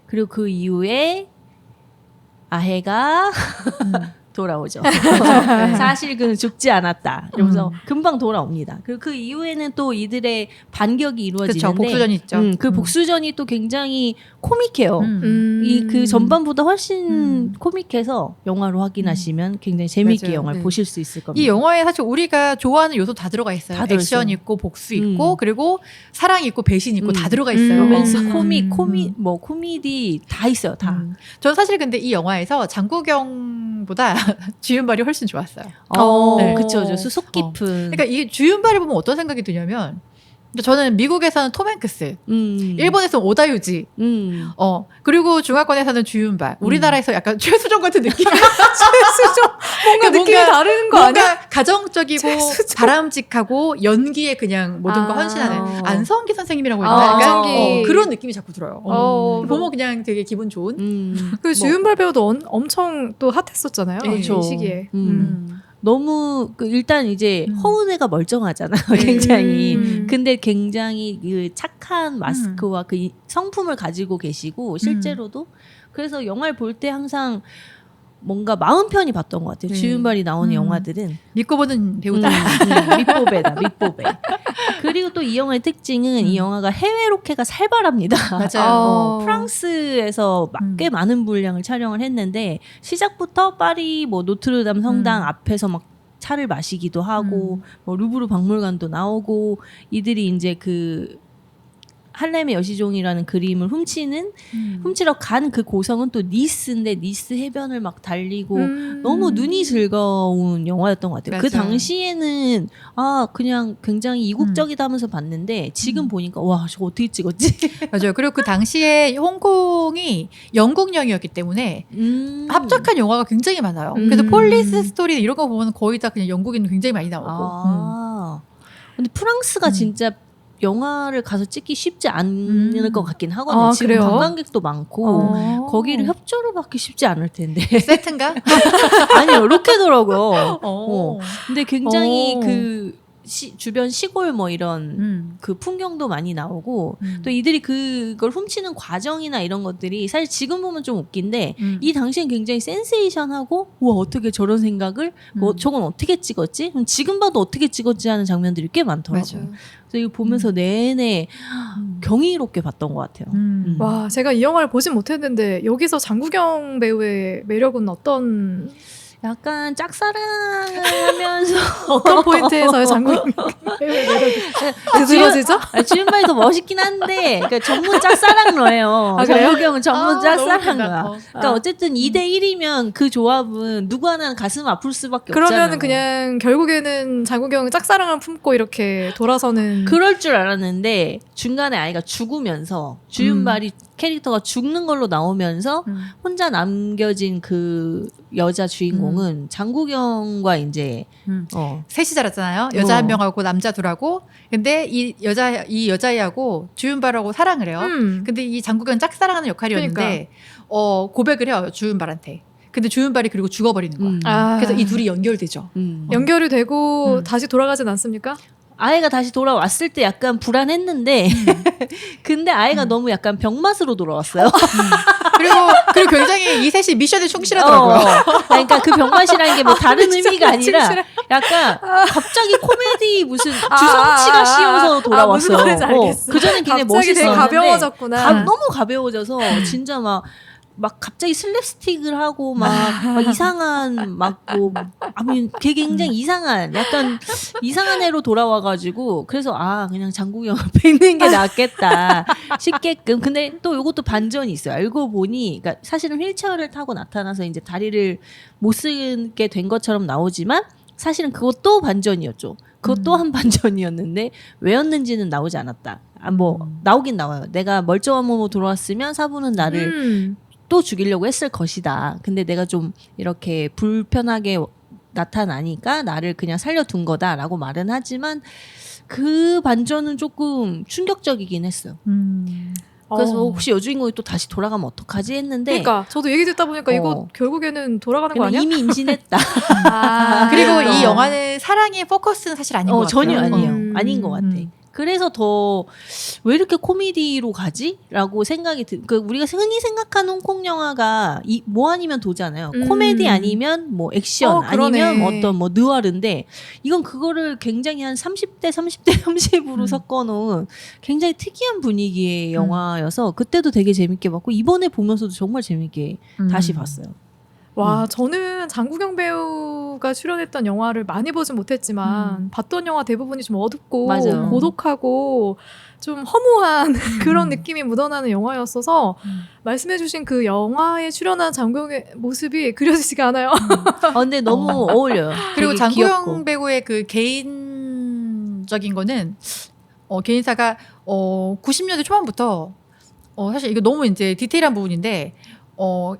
그리고 그 이후에 아해가 돌아오죠. 사실 그는 죽지 않았다. 이러면서 금방 돌아옵니다. 그리고 그 이후에는 또 이들의 반격이 이루어지는데, 그쵸, 복수전이 있죠. 그 복수전이 또 굉장히 코믹해요. 이 그 전반보다 훨씬 코믹해서 영화로 확인하시면 굉장히 재미있게 맞아요. 영화를 네. 보실 수 있을 겁니다. 이 영화에 사실 우리가 좋아하는 요소 다 들어가 있어요. 다 액션 들어있어요. 있고 복수 있고 그리고 사랑 있고 배신 있고 다 들어가 있어요. 로맨스, 코미디 다 있어요. 다. 저는 사실 근데 이 영화에서 장국영보다 주윤발이 훨씬 좋았어요. 네. 그쵸. 속 깊은. 그러니까 이 주윤발을 보면 어떤 생각이 드냐면, 저는 미국에서는 톰 행크스, 일본에서는 오다유지, 그리고 중화권에서는 주윤발, 우리나라에서 약간 최수종 같은 느낌. 최수종 뭔가 느낌이 다른 거 뭔가 아니야? 가정적이고 바람직하고 연기에 그냥 모든 거 헌신하는 안성기 선생님이라고 있나요? 약간 안성기. 그런 느낌이 자꾸 들어요. 뭐. 보면 그냥 되게 기분 좋은. 그 주윤발 배우도 엄청 또 핫했었잖아요. 그렇죠. 이 시기에. 너무 일단 이제 허은혜가 멀쩡하잖아요. 굉장히. 근데 굉장히 그 착한 마스크와 그 성품을 가지고 계시고 실제로도. 그래서 영화를 볼 때 항상 뭔가 마음 편히 봤던 것 같아요. 네. 주윤발이 나오는 영화들은 믿고 보는 배우다. 밑보배다, 밑보배. 그리고 또 이 영화의 특징은 이 영화가 해외 로케가 살벌합니다. 맞아요. 프랑스에서 꽤 많은 분량을 촬영을 했는데 시작부터 파리 뭐 노트르담 성당 앞에서 막 차를 마시기도 하고 뭐 루브르 박물관도 나오고 이들이 이제 그 할렘의 여시종이라는 그림을 훔치러 간 그 고성은 또 니스인데 니스 해변을 막 달리고 너무 눈이 즐거운 영화였던 것 같아요. 그 맞아요. 당시에는 그냥 굉장히 이국적이다 하면서 봤는데 지금 보니까 와 저거 어떻게 찍었지? 맞아요. 그리고 그 당시에 홍콩이 영국령이었기 때문에 합작한 영화가 굉장히 많아요. 그래서 폴리스 스토리 이런 거 보면 거의 다 그냥 영국인 굉장히 많이 나오고. 근데 프랑스가 진짜 영화를 가서 찍기 쉽지 않을 것 같긴 하거든요. 지금 그래요? 관광객도 많고 거기를 협조를 받기 쉽지 않을 텐데. 세트인가? 아니요, 로케더라고요. 근데 굉장히 그 주변 시골 뭐 이런 그 풍경도 많이 나오고 또 이들이 그걸 훔치는 과정이나 이런 것들이 사실 지금 보면 좀 웃긴데 이 당시엔 굉장히 센세이션하고 와 어떻게 저런 생각을 뭐 저건 어떻게 찍었지? 지금 봐도 어떻게 찍었지 하는 장면들이 꽤 많더라고요. 맞아요. 그래서 이거 보면서 내내 경이롭게 봤던 것 같아요. 와, 제가 이 영화를 보진 못했는데 여기서 장국영 배우의 매력은 어떤 약간 짝사랑하면서 어떤 포인트에서의 장국영 배우의 매력이 드러지죠? 주윤발이 더 멋있긴 한데 그러니까 전문 짝사랑러예요. 그래요? 장국영은 전문 짝사랑러야. 너무 그러니까 어쨌든 2대1이면 그 조합은 누구 하나는 가슴 아플 수밖에 없잖아요. 그러면은 그냥 결국에는 장국영은 짝사랑을 품고 이렇게 돌아서는 그럴 줄 알았는데 중간에 아이가 죽으면서 주윤발이 캐릭터가 죽는 걸로 나오면서 혼자 남겨진 그 여자 주인공은 장국영과 이제 셋이 자랐잖아요. 여자 한 명하고 남자 둘하고. 근데 이 여자애하고 주윤발하고 사랑을 해요. 근데 이 장국영은 짝사랑하는 역할이었는데 고백을 해요. 주윤발한테. 근데 주윤발이 그리고 죽어버리는 거야. 그래서 이 둘이 연결되죠. 연결이 되고 다시 돌아가진 않습니까? 아이가 다시 돌아왔을 때 약간 불안했는데 근데 아이가 너무 약간 병맛으로 돌아왔어요. 그리고 굉장히 이 셋이 미션에 충실하더라고요. 그러니까 그 병맛이라는 게 뭐 다른 의미가 아니라 약간 갑자기 코미디 무슨 주성치가 씌워서 돌아왔어요. 무슨 말인지 알겠어. 그전엔 굉장히 갑자기 되게 멋있었는데 가벼워졌구나. 너무 가벼워져서 진짜 막 갑자기 슬랩스틱을 하고 막 이상한 걔 굉장히 이상한 약간 이상한 애로 돌아와가지고 그래서 그냥 장국영 옆에 있는 게 낫겠다 싶게끔. 근데 또 이것도 반전이 있어요. 알고 보니 그러니까 사실은 휠체어를 타고 나타나서 이제 다리를 못 쓰게 된 것처럼 나오지만 사실은 그것도 반전이었죠. 그것 또한 반전이었는데 왜였는지는 나오지 않았다. 나오긴 나와요. 내가 멀쩡한 몸으로 돌아왔으면 사부는 나를 또 죽이려고 했을 것이다. 근데 내가 좀 이렇게 불편하게 나타나니까 나를 그냥 살려둔 거다라고 말은 하지만 그 반전은 조금 충격적이긴 했어요. 그래서 혹시 여주인공이 또 다시 돌아가면 어떡하지 했는데 그러니까 저도 얘기 듣다 보니까 이거 결국에는 돌아가는 거 아니야? 이미 임신했다. 그리고 이 영화는 사랑의 포커스는 사실 아닌 것 같아요. 전혀 아니에요. 아닌 것 같아. 그래서 더 왜 이렇게 코미디로 가지? 라고 생각이 우리가 흔히 생각하는 홍콩 영화가 뭐 아니면 도잖아요. 코미디 아니면 뭐 액션 아니면 어떤 뭐 느와르인데 이건 그거를 굉장히 한 30대 30으로 섞어놓은 굉장히 특이한 분위기의 영화여서 그때도 되게 재밌게 봤고 이번에 보면서도 정말 재밌게 다시 봤어요. 와, 저는 장국영 배우가 출연했던 영화를 많이 보진 못했지만 봤던 영화 대부분이 좀 어둡고 맞아요. 고독하고 좀 허무한 그런 느낌이 묻어나는 영화였어서 말씀해주신 그 영화에 출연한 장국영의 모습이 그려지지가 않아요. 근데 너무 어울려요. 그리고 되게 장국영 귀엽고. 배우의 그 개인적인 거는 개인사가 90년대 초반부터 사실 이거 너무 이제 디테일한 부분인데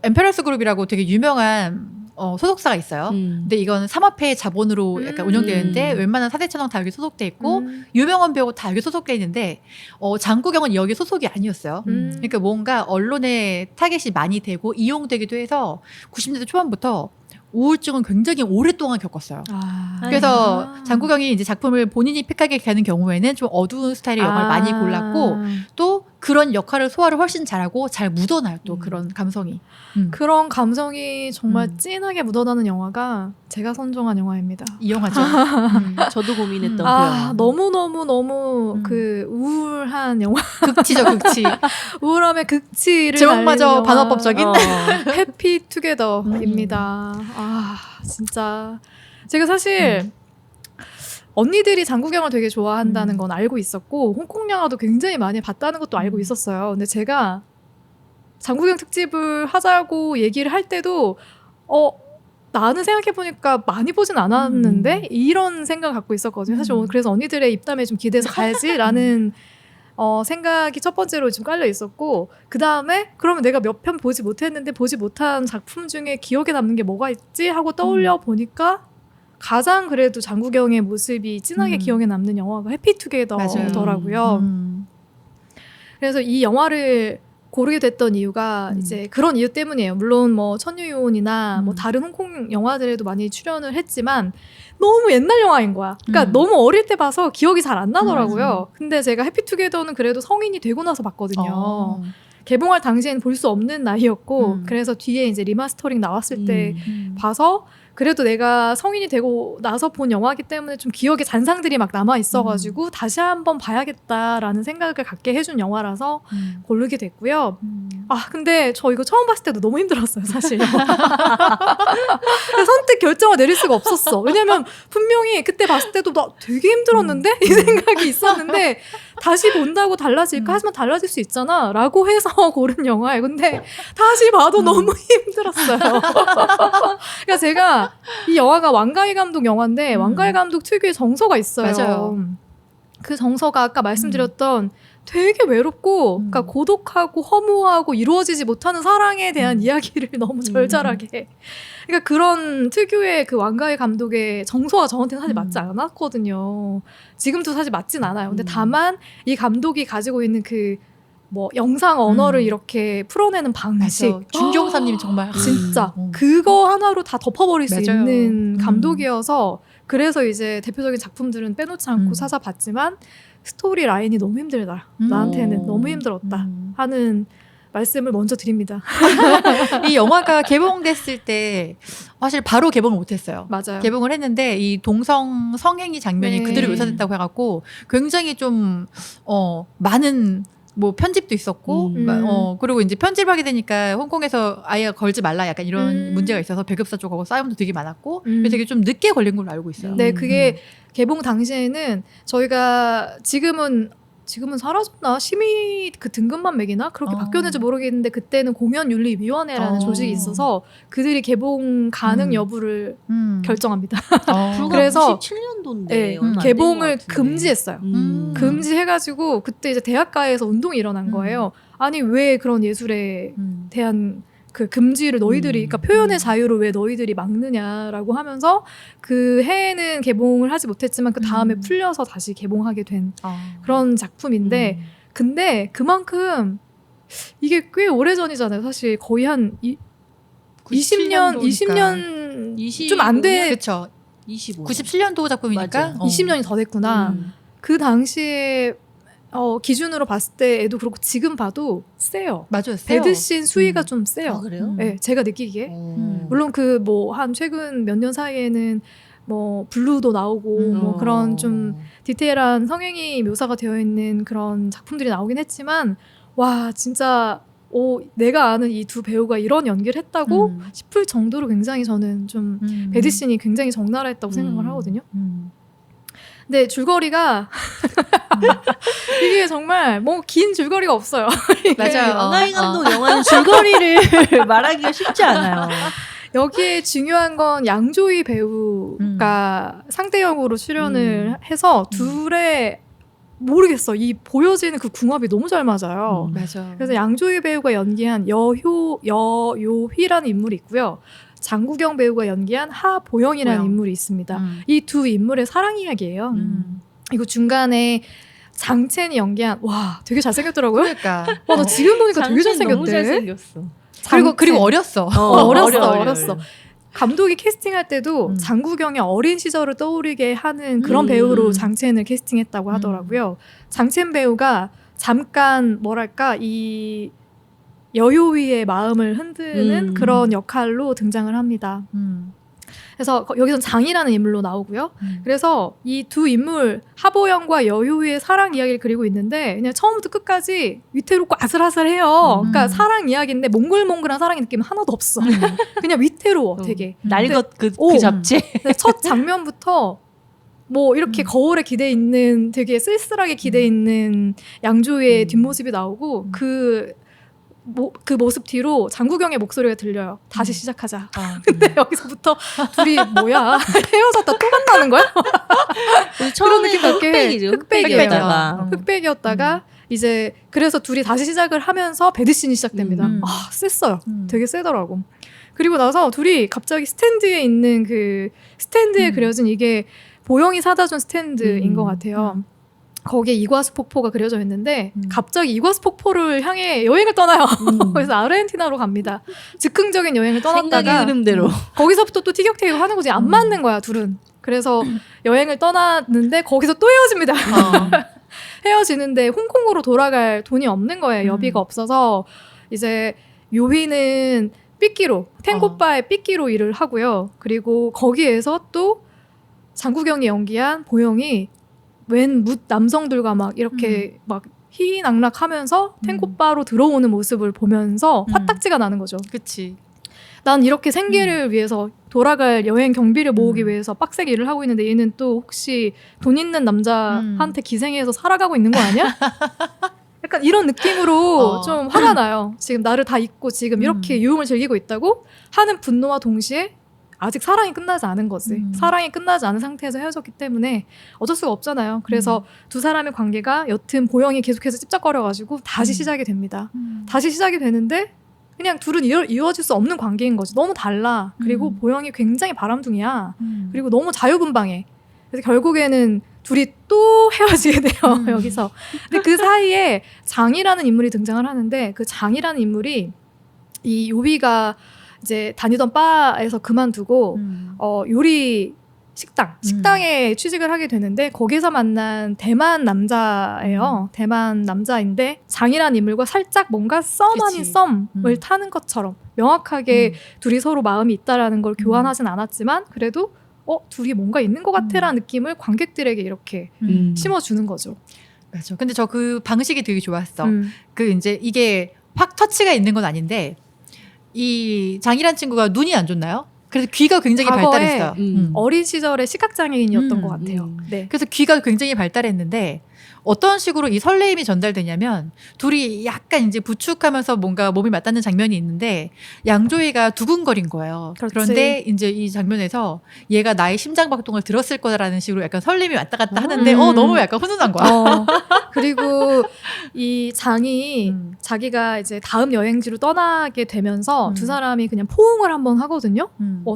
엠페러스 그룹이라고 되게 유명한 소속사가 있어요. 근데 이건 삼합회 자본으로 약간 운영되는데 웬만한 사대천왕 다 여기 소속돼 있고 유명한 배우 다 여기 소속돼 있는데 장국영은 여기 소속이 아니었어요. 그러니까 뭔가 언론에 타겟이 많이 되고 이용되기도 해서 90년대 초반부터 우울증은 굉장히 오랫동안 겪었어요. 그래서 장국영이 이제 작품을 본인이 픽하게 가는 경우에는 좀 어두운 스타일의 영화를 많이 골랐고 또 그런 역할을 소화를 훨씬 잘하고 잘 묻어나요. 또 음. 그런 감성이. 그런 감성이 정말 음. 진하게 묻어나는 영화가 제가 선정한 영화입니다. 이 영화죠. 저도 고민했던 그 아, 영화. 너무 음. 그 우울한 영화, 극치죠, 극치. 우울함의 극치를 제목마저 달리는 영화. 반어법적인. 해피 투게더입니다. 아, 진짜 제가 사실 언니들이 장국 영화 되게 좋아한다는 건 알고 있었고 홍콩 영화도 굉장히 많이 봤다는 것도 알고 있었어요. 근데 제가 장국영 특집을 하자고 얘기를 할 때도 나는 생각해보니까 많이 보진 않았는데 이런 생각 갖고 있었거든요. 사실 오늘 그래서 언니들의 입담에 좀 기대서 가야지라는 생각이 첫 번째로 좀 깔려 있었고, 그 다음에 그러면 내가 몇 편 보지 못했는데 보지 못한 작품 중에 기억에 남는 게 뭐가 있지 하고 떠올려 보니까 가장 그래도 장국영의 모습이 진하게 기억에 남는 영화가 해피투게더더라고요. 그래서 이 영화를 고르게 됐던 이유가 이제 그런 이유 때문이에요. 물론 뭐 천유효온이나 뭐 다른 홍콩 영화들에도 많이 출연을 했지만 너무 옛날 영화인 거야. 그러니까 너무 어릴 때 봐서 기억이 잘 안 나더라고요. 근데 제가 해피투게더는 그래도 성인이 되고 나서 봤거든요. 개봉할 당시에는 볼 수 없는 나이였고 그래서 뒤에 이제 리마스터링 나왔을 때 봐서 그래도 내가 성인이 되고 나서 본 영화이기 때문에 좀 기억에 잔상들이 막 남아 있어가지고 다시 한번 봐야겠다라는 생각을 갖게 해준 영화라서 고르게 됐고요. 아 근데 저 이거 처음 봤을 때도 너무 힘들었어요, 사실. 선택 결정을 내릴 수가 없었어. 왜냐면 분명히 그때 봤을 때도 나 되게 힘들었는데 이 생각이 있었는데 다시 본다고 달라질까? 하지만 달라질 수 있잖아 라고 해서 고른 영화예요. 근데 다시 봐도 너무 힘들었어요. 그러니까 제가 이 영화가 왕가희 감독 영화인데 왕가희 감독 특유의 정서가 있어요. 맞아요. 그 정서가 아까 말씀드렸던 되게 외롭고 그러니까 고독하고 허무하고 이루어지지 못하는 사랑에 대한 이야기를 너무 절절하게 그러니까 그런 특유의 그 왕가희 감독의 정서가 저한테는 사실 맞지 않았거든요. 지금도 사실 맞진 않아요. 근데 다만 이 감독이 가지고 있는 그 뭐 영상 언어를 이렇게 풀어내는 방식 준경사님 정말 진짜 그거 하나로 다 덮어버릴 수 맞아요. 있는 감독이어서 그래서 이제 대표적인 작품들은 빼놓지 않고 찾아봤지만 스토리 라인이 너무 힘들다. 나한테는 너무 힘들었다 하는 말씀을 먼저 드립니다. 이 영화가 개봉됐을 때 사실 바로 개봉을 못했어요. 맞아요. 개봉을 했는데 이 동성 성행위 장면이 네. 그대로 묘사됐다고 해갖고 굉장히 좀 많은 뭐 편집도 있었고 그리고 이제 편집하게 되니까 홍콩에서 아예 걸지 말라 약간 이런 문제가 있어서 배급사 쪽하고 싸움도 되게 많았고 그래서 되게 좀 늦게 걸린 걸로 알고 있어요. 네, 그게 개봉 당시에는 저희가 지금은 사라졌나? 심의 그 등급만 매기나? 그렇게 바뀌었는지 모르겠는데 그때는 공연윤리위원회라는 조직이 있어서 그들이 개봉 가능 여부를 결정합니다. 불과 그래서 97년도인데 네, 개봉을 금지했어요. 음. 금지해가지고 그때 이제 대학가에서 운동이 일어난 거예요. 아니 왜 그런 예술에 대한 그 금지를 너희들이 그러니까 표현의 자유를 왜 너희들이 막느냐라고 하면서 그 해에는 개봉을 하지 못했지만 그 다음에 풀려서 다시 개봉하게 된 그런 작품인데 근데 그만큼 이게 꽤 오래전이잖아요. 사실 거의 한 20년 좀 안 돼. 그렇죠. 25. 97년도 작품이니까 맞아. 20년이 더 됐구나. 그 당시에 기준으로 봤을 때에도 그렇고 지금 봐도 세요. 맞아요. 세요. 배드씬 수위가 좀 세요. 아, 그래요? 네, 제가 느끼기에. 어. 물론 그 뭐 한 최근 몇 년 사이에는 뭐 블루도 나오고 뭐 그런 좀 디테일한 성행위 묘사가 되어 있는 그런 작품들이 나오긴 했지만 와 진짜 내가 아는 이 두 배우가 이런 연기를 했다고 싶을 정도로 굉장히 저는 좀 배드씬이 굉장히 적나라했다고 생각을 하거든요. 근데 줄거리가 이게 정말 뭐 긴 줄거리가 없어요. 맞아요. 왕가희 감독 영화는 줄거리를 말하기가 쉽지 않아요. 여기에 중요한 건 양조희 배우가 상대역으로 출연을 해서 둘의 모르겠어. 이 보여지는 그 궁합이 너무 잘 맞아요. 맞아. 그래서 양조희 배우가 연기한 여요휘라는 인물이 있고요. 장국영 배우가 연기한 하보영이라는 인물이 있습니다. 이 두 인물의 사랑 이야기예요. 이거 중간에 장첸이 연기한 와 되게 잘생겼더라고요. 그러니까. 나 지금 보니까 되게 장첸 너무 잘생겼대. 잘생겼어. 그리고 어렸어. 어렸어. 감독이 캐스팅할 때도 장국영의 어린 시절을 떠오르게 하는 그런 배우로 장첸을 캐스팅했다고 하더라고요. 장첸 배우가 잠깐 뭐랄까 이 여요위의 마음을 흔드는 그런 역할로 등장을 합니다. 그래서 여기선 장이라는 인물로 나오고요. 그래서 이 두 인물 하보영과 여요위의 사랑 이야기를 그리고 있는데 그냥 처음부터 끝까지 위태롭고 아슬아슬해요. 그러니까 사랑 이야기인데 몽글몽글한 사랑의 느낌은 하나도 없어. 그냥 위태로워 되게. 날것 그 오. 잡채. 근데 첫 장면부터 뭐 이렇게 거울에 기대 있는 되게 쓸쓸하게 기대 있는 양조위의 뒷모습이 나오고 그 모습 뒤로 장구경의 목소리가 들려요. 다시 시작하자. 근데 여기서부터 둘이 뭐야 헤어졌다 또 만나는 거야? 그런 느낌 같게 흑백이었다가 흑백이었다가 이제 그래서 둘이 다시 시작을 하면서 배드신이 시작됩니다. 아 셌어요. 되게 세더라고. 그리고 나서 둘이 갑자기 스탠드에 있는 그 스탠드에 그려진 이게 보영이 사다 준 스탠드인 것 같아요. 거기에 이과수 폭포가 그려져 있는데 갑자기 이과수 폭포를 향해 여행을 떠나요. 그래서 아르헨티나로 갑니다. 즉흥적인 여행을 떠났다가 생각의 흐름대로 거기서부터 또 티격태격 하는 거지. 안 맞는 거야 둘은. 그래서 여행을 떠났는데 거기서 또 헤어집니다. 헤어지는데 홍콩으로 돌아갈 돈이 없는 거예요. 여비가 없어서 이제 요희는 삐끼로 탱고바의 삐끼로 일을 하고요. 그리고 거기에서 또 장구경이 연기한 보영이 웬 묻 남성들과 막 이렇게 막 희희낙낙하면서 탱고바로 들어오는 모습을 보면서 화딱지가 나는 거죠. 그치. 난 이렇게 생계를 위해서 돌아갈 여행 경비를 모으기 위해서 빡세게 일을 하고 있는데 얘는 또 혹시 돈 있는 남자한테 기생해서 살아가고 있는 거 아니야? 약간 이런 느낌으로 좀 화가 나요. 지금 나를 다 잊고 지금 이렇게 유흥을 즐기고 있다고 하는 분노와 동시에 아직 사랑이 끝나지 않은 거지. 사랑이 끝나지 않은 상태에서 헤어졌기 때문에 어쩔 수가 없잖아요. 그래서 두 사람의 관계가 여튼 보영이 계속해서 찝쩍거려가지고 다시 시작이 됩니다. 다시 시작이 되는데 그냥 둘은 이어질 수 없는 관계인 거지. 너무 달라. 그리고 보영이 굉장히 바람둥이야. 그리고 너무 자유분방해. 그래서 결국에는 둘이 또 헤어지게 돼요. 여기서. 근데 그 사이에 장이라는 인물이 등장을 하는데 그 장이라는 인물이 이 요비가 이제 다니던 바에서 그만두고 요리 식당에 취직을 하게 되는데 거기서 만난 대만 남자예요. 대만 남자인데 장이라는 인물과 살짝 뭔가 썸 아닌 썸을 타는 것처럼 명확하게 둘이 서로 마음이 있다라는 걸 교환하진 않았지만 그래도 둘이 뭔가 있는 것 같아라는 느낌을 관객들에게 이렇게 심어주는 거죠. 맞아. 근데 저 그 방식이 되게 좋았어. 그 이제 이게 확 터치가 있는 건 아닌데 이 장이란 친구가 눈이 안 좋나요? 그래서 귀가 굉장히 발달했어요. 어린 시절에 시각장애인이었던 것 같아요. 네. 그래서 귀가 굉장히 발달했는데 어떤 식으로 이 설레임이 전달되냐면 둘이 약간 이제 부축하면서 뭔가 몸이 맞닿는 장면이 있는데 양조위가 두근거린 거예요. 그렇지. 그런데 이제 이 장면에서 얘가 나의 심장박동을 들었을 거라는 식으로 약간 설렘이 왔다 갔다 하는데 너무 약간 훈훈한 거야. 그리고 이 장이 자기가 이제 다음 여행지로 떠나게 되면서 두 사람이 그냥 포옹을 한번 하거든요.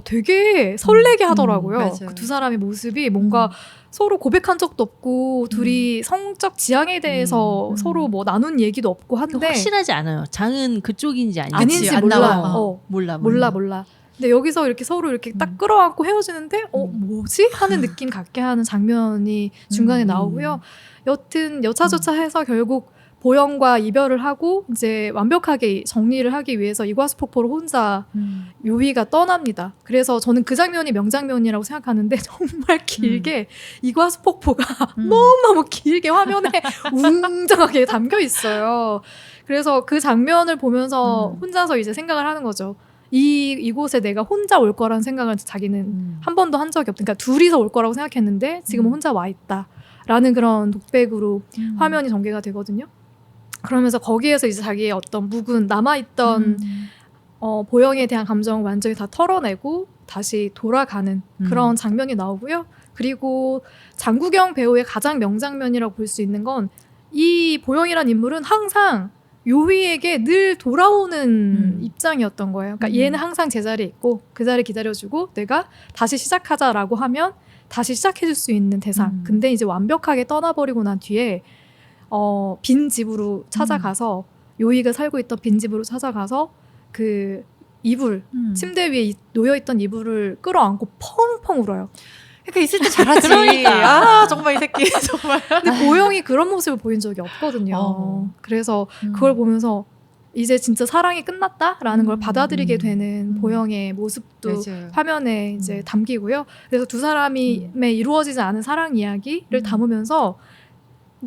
되게 설레게 하더라고요. 그 두 사람의 모습이 뭔가 서로 고백한 적도 없고 둘이 성적 지향에 대해서 서로 뭐 나눈 얘기도 없고 한데 확실하지 않아요. 장은 그쪽인지 아닌지 안 몰라. 몰라. 근데 여기서 이렇게 서로 이렇게 딱 끌어안고 헤어지는데 뭐지? 하는 느낌 갖게 하는 장면이 중간에 나오고요. 여튼 여차저차 해서 결국 보영과 이별을 하고 이제 완벽하게 정리를 하기 위해서 이과수 폭포로 혼자 요희가 떠납니다. 그래서 저는 그 장면이 명장면이라고 생각하는데 정말 길게 이과수 폭포가 너무너무 길게 화면에 웅장하게 담겨 있어요. 그래서 그 장면을 보면서 혼자서 이제 생각을 하는 거죠. 이곳에 내가 혼자 올 거라는 생각을 자기는 한 번도 한 적이 없다. 그러니까 둘이서 올 거라고 생각했는데 지금은 혼자 와 있다라는 그런 독백으로 화면이 전개가 되거든요. 그러면서 거기에서 이제 자기의 어떤 묵은 남아있던 보영에 대한 감정을 완전히 다 털어내고 다시 돌아가는 그런 장면이 나오고요. 그리고 장구경 배우의 가장 명장면이라고 볼 수 있는 건 이 보영이란 인물은 항상 요희에게 늘 돌아오는 입장이었던 거예요. 그러니까 얘는 항상 제자리에 있고 그 자리 기다려주고 내가 다시 시작하자라고 하면 다시 시작해줄 수 있는 대상. 근데 이제 완벽하게 떠나버리고 난 뒤에 빈 집으로 찾아가서 요희가 살고 있던 빈 집으로 찾아가서 그 이불 침대 위에 놓여있던 이불을 끌어안고 펑펑 울어요. 그러니까 있을 때 잘하지. 그러니까. 아 정말 이 새끼 정말. 근데 보영이 그런 모습을 보인 적이 없거든요. 그래서 그걸 보면서 이제 진짜 사랑이 끝났다라는 걸 받아들이게 되는 보영의 모습도 맞아요. 화면에 이제 담기고요. 그래서 두 사람이 이루어지지 않은 사랑 이야기를 담으면서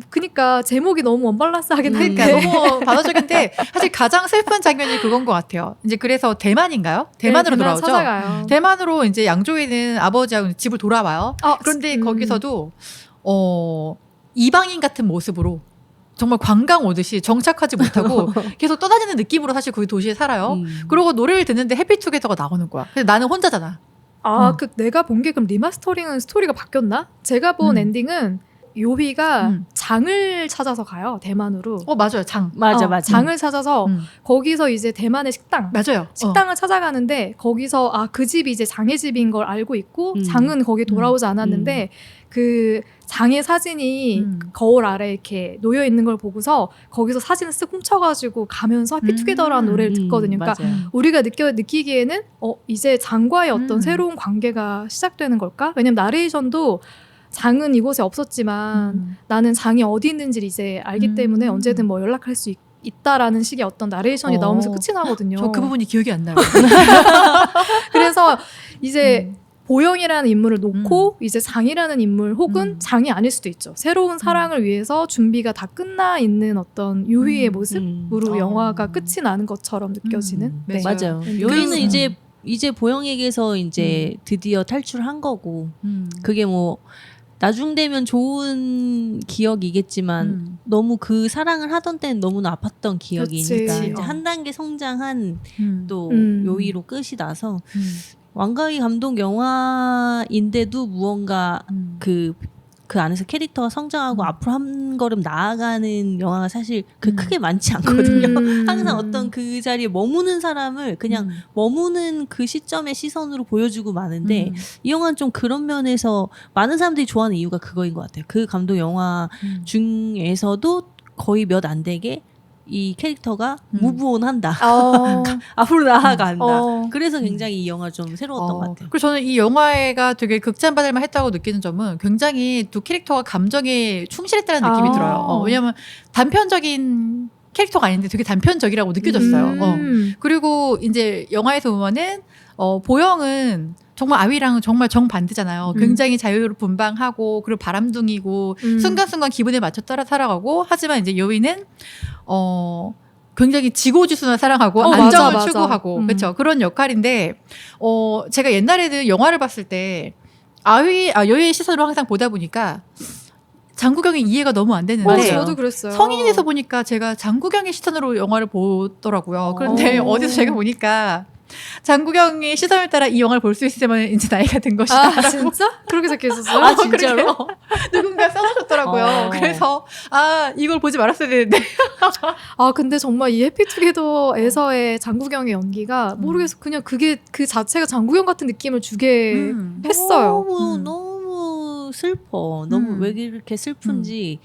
그러니까 제목이 너무 원발란스하긴 그러니까 한데 너무 반어적인데 사실 가장 슬픈 장면이 그건 것 같아요. 이제 그래서 대만인가요? 대만으로 네, 대만 돌아오죠. 찾아가요. 대만으로 이제 양조위는 아버지하고 집을 돌아와요. 아, 그런데 거기서도 이방인 같은 모습으로 정말 관광 오듯이 정착하지 못하고 계속 떠다니는 느낌으로 사실 거기 도시에 살아요. 그리고 노래를 듣는데 해피투게더가 나오는 거야. 근데 나는 혼자잖아. 그 내가 본 게 그럼 리마스터링은 스토리가 바뀌었나? 제가 본 엔딩은 요휘가 장을 찾아서 가요. 대만으로. 맞아요. 장. 맞아. 장을 찾아서 거기서 이제 대만의 식당. 맞아요. 식당을 찾아가는데 거기서 그 집이 이제 장의 집인 걸 알고 있고 장은 거기 돌아오지 않았는데 그 장의 사진이 거울 아래 이렇게 놓여 있는 걸 보고서 거기서 사진을 쓱 훔쳐가지고 가면서 해피투게더라는 노래를 듣거든요. 그러니까 맞아요. 우리가 느끼기에는 이제 장과의 어떤 새로운 관계가 시작되는 걸까? 왜냐면 나레이션도 장은 이곳에 없었지만 나는 장이 어디 있는지를 이제 알기 때문에 언제든 뭐 연락할 수 있다라는 식의 어떤 나레이션이 나오면서 끝이 나거든요. 저 그 부분이 기억이 안 나요. 그래서 이제 보영이라는 인물을 놓고 이제 장이라는 인물 혹은 장이 아닐 수도 있죠. 새로운 사랑을 위해서 준비가 다 끝나 있는 어떤 요희의 모습으로 영화가 끝이 나는 것처럼 느껴지는. 네. 맞아요. 요희는 이제 보영에게서 이제 드디어 탈출한 거고 그게 뭐 나중 되면 좋은 기억이겠지만 너무 그 사랑을 하던 때는 너무나 아팠던 기억이니까 그치. 이제 한 단계 성장한 또 요희로 끝이 나서 왕가위 감독 영화인데도 무언가 그 안에서 캐릭터가 성장하고 앞으로 한 걸음 나아가는 영화가 사실 크게 많지 않거든요. 항상 어떤 그 자리에 머무는 사람을 그냥 머무는 그 시점의 시선으로 보여주고 마는데 이 영화는 좀 그런 면에서 많은 사람들이 좋아하는 이유가 그거인 것 같아요. 그 감독 영화 중에서도 거의 몇 안 되게 이 캐릭터가 무브온한다. 앞으로 나아간다. 그래서 굉장히 이 영화 좀 새로웠던 것 같아요. 그리고 저는 이 영화가 되게 극찬받을만 했다고 느끼는 점은 굉장히 두 캐릭터가 감정에 충실했다는 느낌이 들어요. 왜냐하면 단편적인 캐릭터가 아닌데 되게 단편적이라고 느껴졌어요. 그리고 이제 영화에서 보면은 보영은 정말 아위랑은 정말 정반대잖아요. 굉장히 자유분방하고 그리고 바람둥이고 순간순간 기분에 맞춰 따라 살아가고 하지만 이제 요이는 굉장히 지고지순한 사랑하고 안정을 맞아. 추구하고 그렇죠. 그런 역할인데 제가 옛날에는 영화를 봤을 때 요이의 시선으로 항상 보다 보니까 장국영의 이해가 너무 안 됐는데 저도 그랬어요. 성인이 돼서 보니까 제가 장국영의 시선으로 영화를 보더라고요. 그런데 어디서 제가 보니까 장국영의 시선을 따라 이 영화를 볼 수 있으면 이제 나이가 든 것이다. 진짜? 그렇게 적혀 있었어요? 진짜로? 누군가 써주셨더라고요. 그래서 이걸 보지 말았어야 되는데. 근데 정말 이 해피투게더에서의 장국영의 연기가 모르겠어. 그냥 그게 그 자체가 장국영 같은 느낌을 주게 했어요. 너무 슬퍼. 너무 왜 이렇게 슬픈지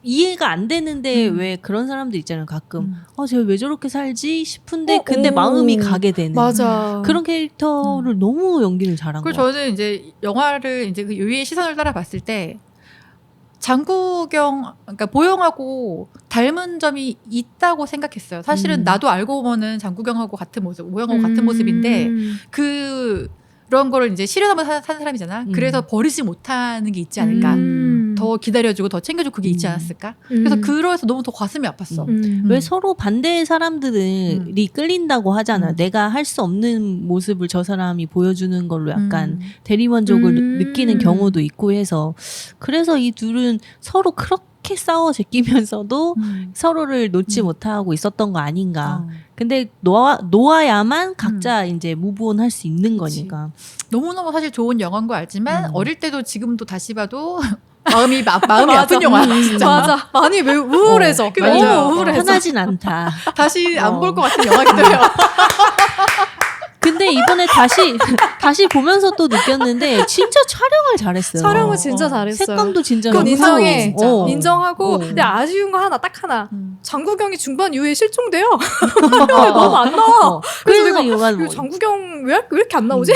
이해가 안 되는데 왜 그런 사람들 있잖아요. 가끔 쟤 왜 저렇게 살지 싶은데 근데 마음이 가게 되는 맞아. 그런 캐릭터를 너무 연기를 잘한 거예요. 그리고 저는 이제 영화를 이제 그 요이의 시선을 따라 봤을 때 장국영, 그러니까 보영하고 닮은 점이 있다고 생각했어요. 사실은 나도 알고 보면은 장국영하고 같은 모습, 보영하고 같은 모습인데 그런 거를 이제 실현하면 사는 사람이잖아. 그래서 버리지 못하는 게 있지 않을까. 더 기다려주고 더 챙겨주고 그게 있지 않았을까. 그래서 그래서 너무 더 가슴이 아팠어. 왜 서로 반대의 사람들이 끌린다고 하잖아. 내가 할 수 없는 모습을 저 사람이 보여주는 걸로 약간 대리만족을 느끼는 경우도 있고 해서 그래서 이 둘은 서로 그렇게 싸워 제끼면서도 서로를 놓지 못하고 있었던 거 아닌가. 근데 놓아야만 각자 이제 무브온 할 수 있는 거니까. 너무너무 사실 좋은 영화인 거 알지만 어릴 때도 지금도 다시 봐도 마음이 아픈 영화. 진짜. 맞아. 많이 왜 우울해져. 너무 우울해져. 편하진 않다. 다시 안 볼 것 같은 영화기도 해요. 근데 이번에 다시 보면서 또 느꼈는데 진짜 촬영을 잘했어요. 촬영을 진짜 잘했어요. 색감도 진짜 그건 너무 인정해. 진짜. 인정하고 근데 아쉬운 거 하나 딱 하나. 장국영이 중반 이후에 실종돼요. 너무 안 나와. 그래서 그래서 내가 영화는 이거 장국영 왜 이렇게 안 나오지?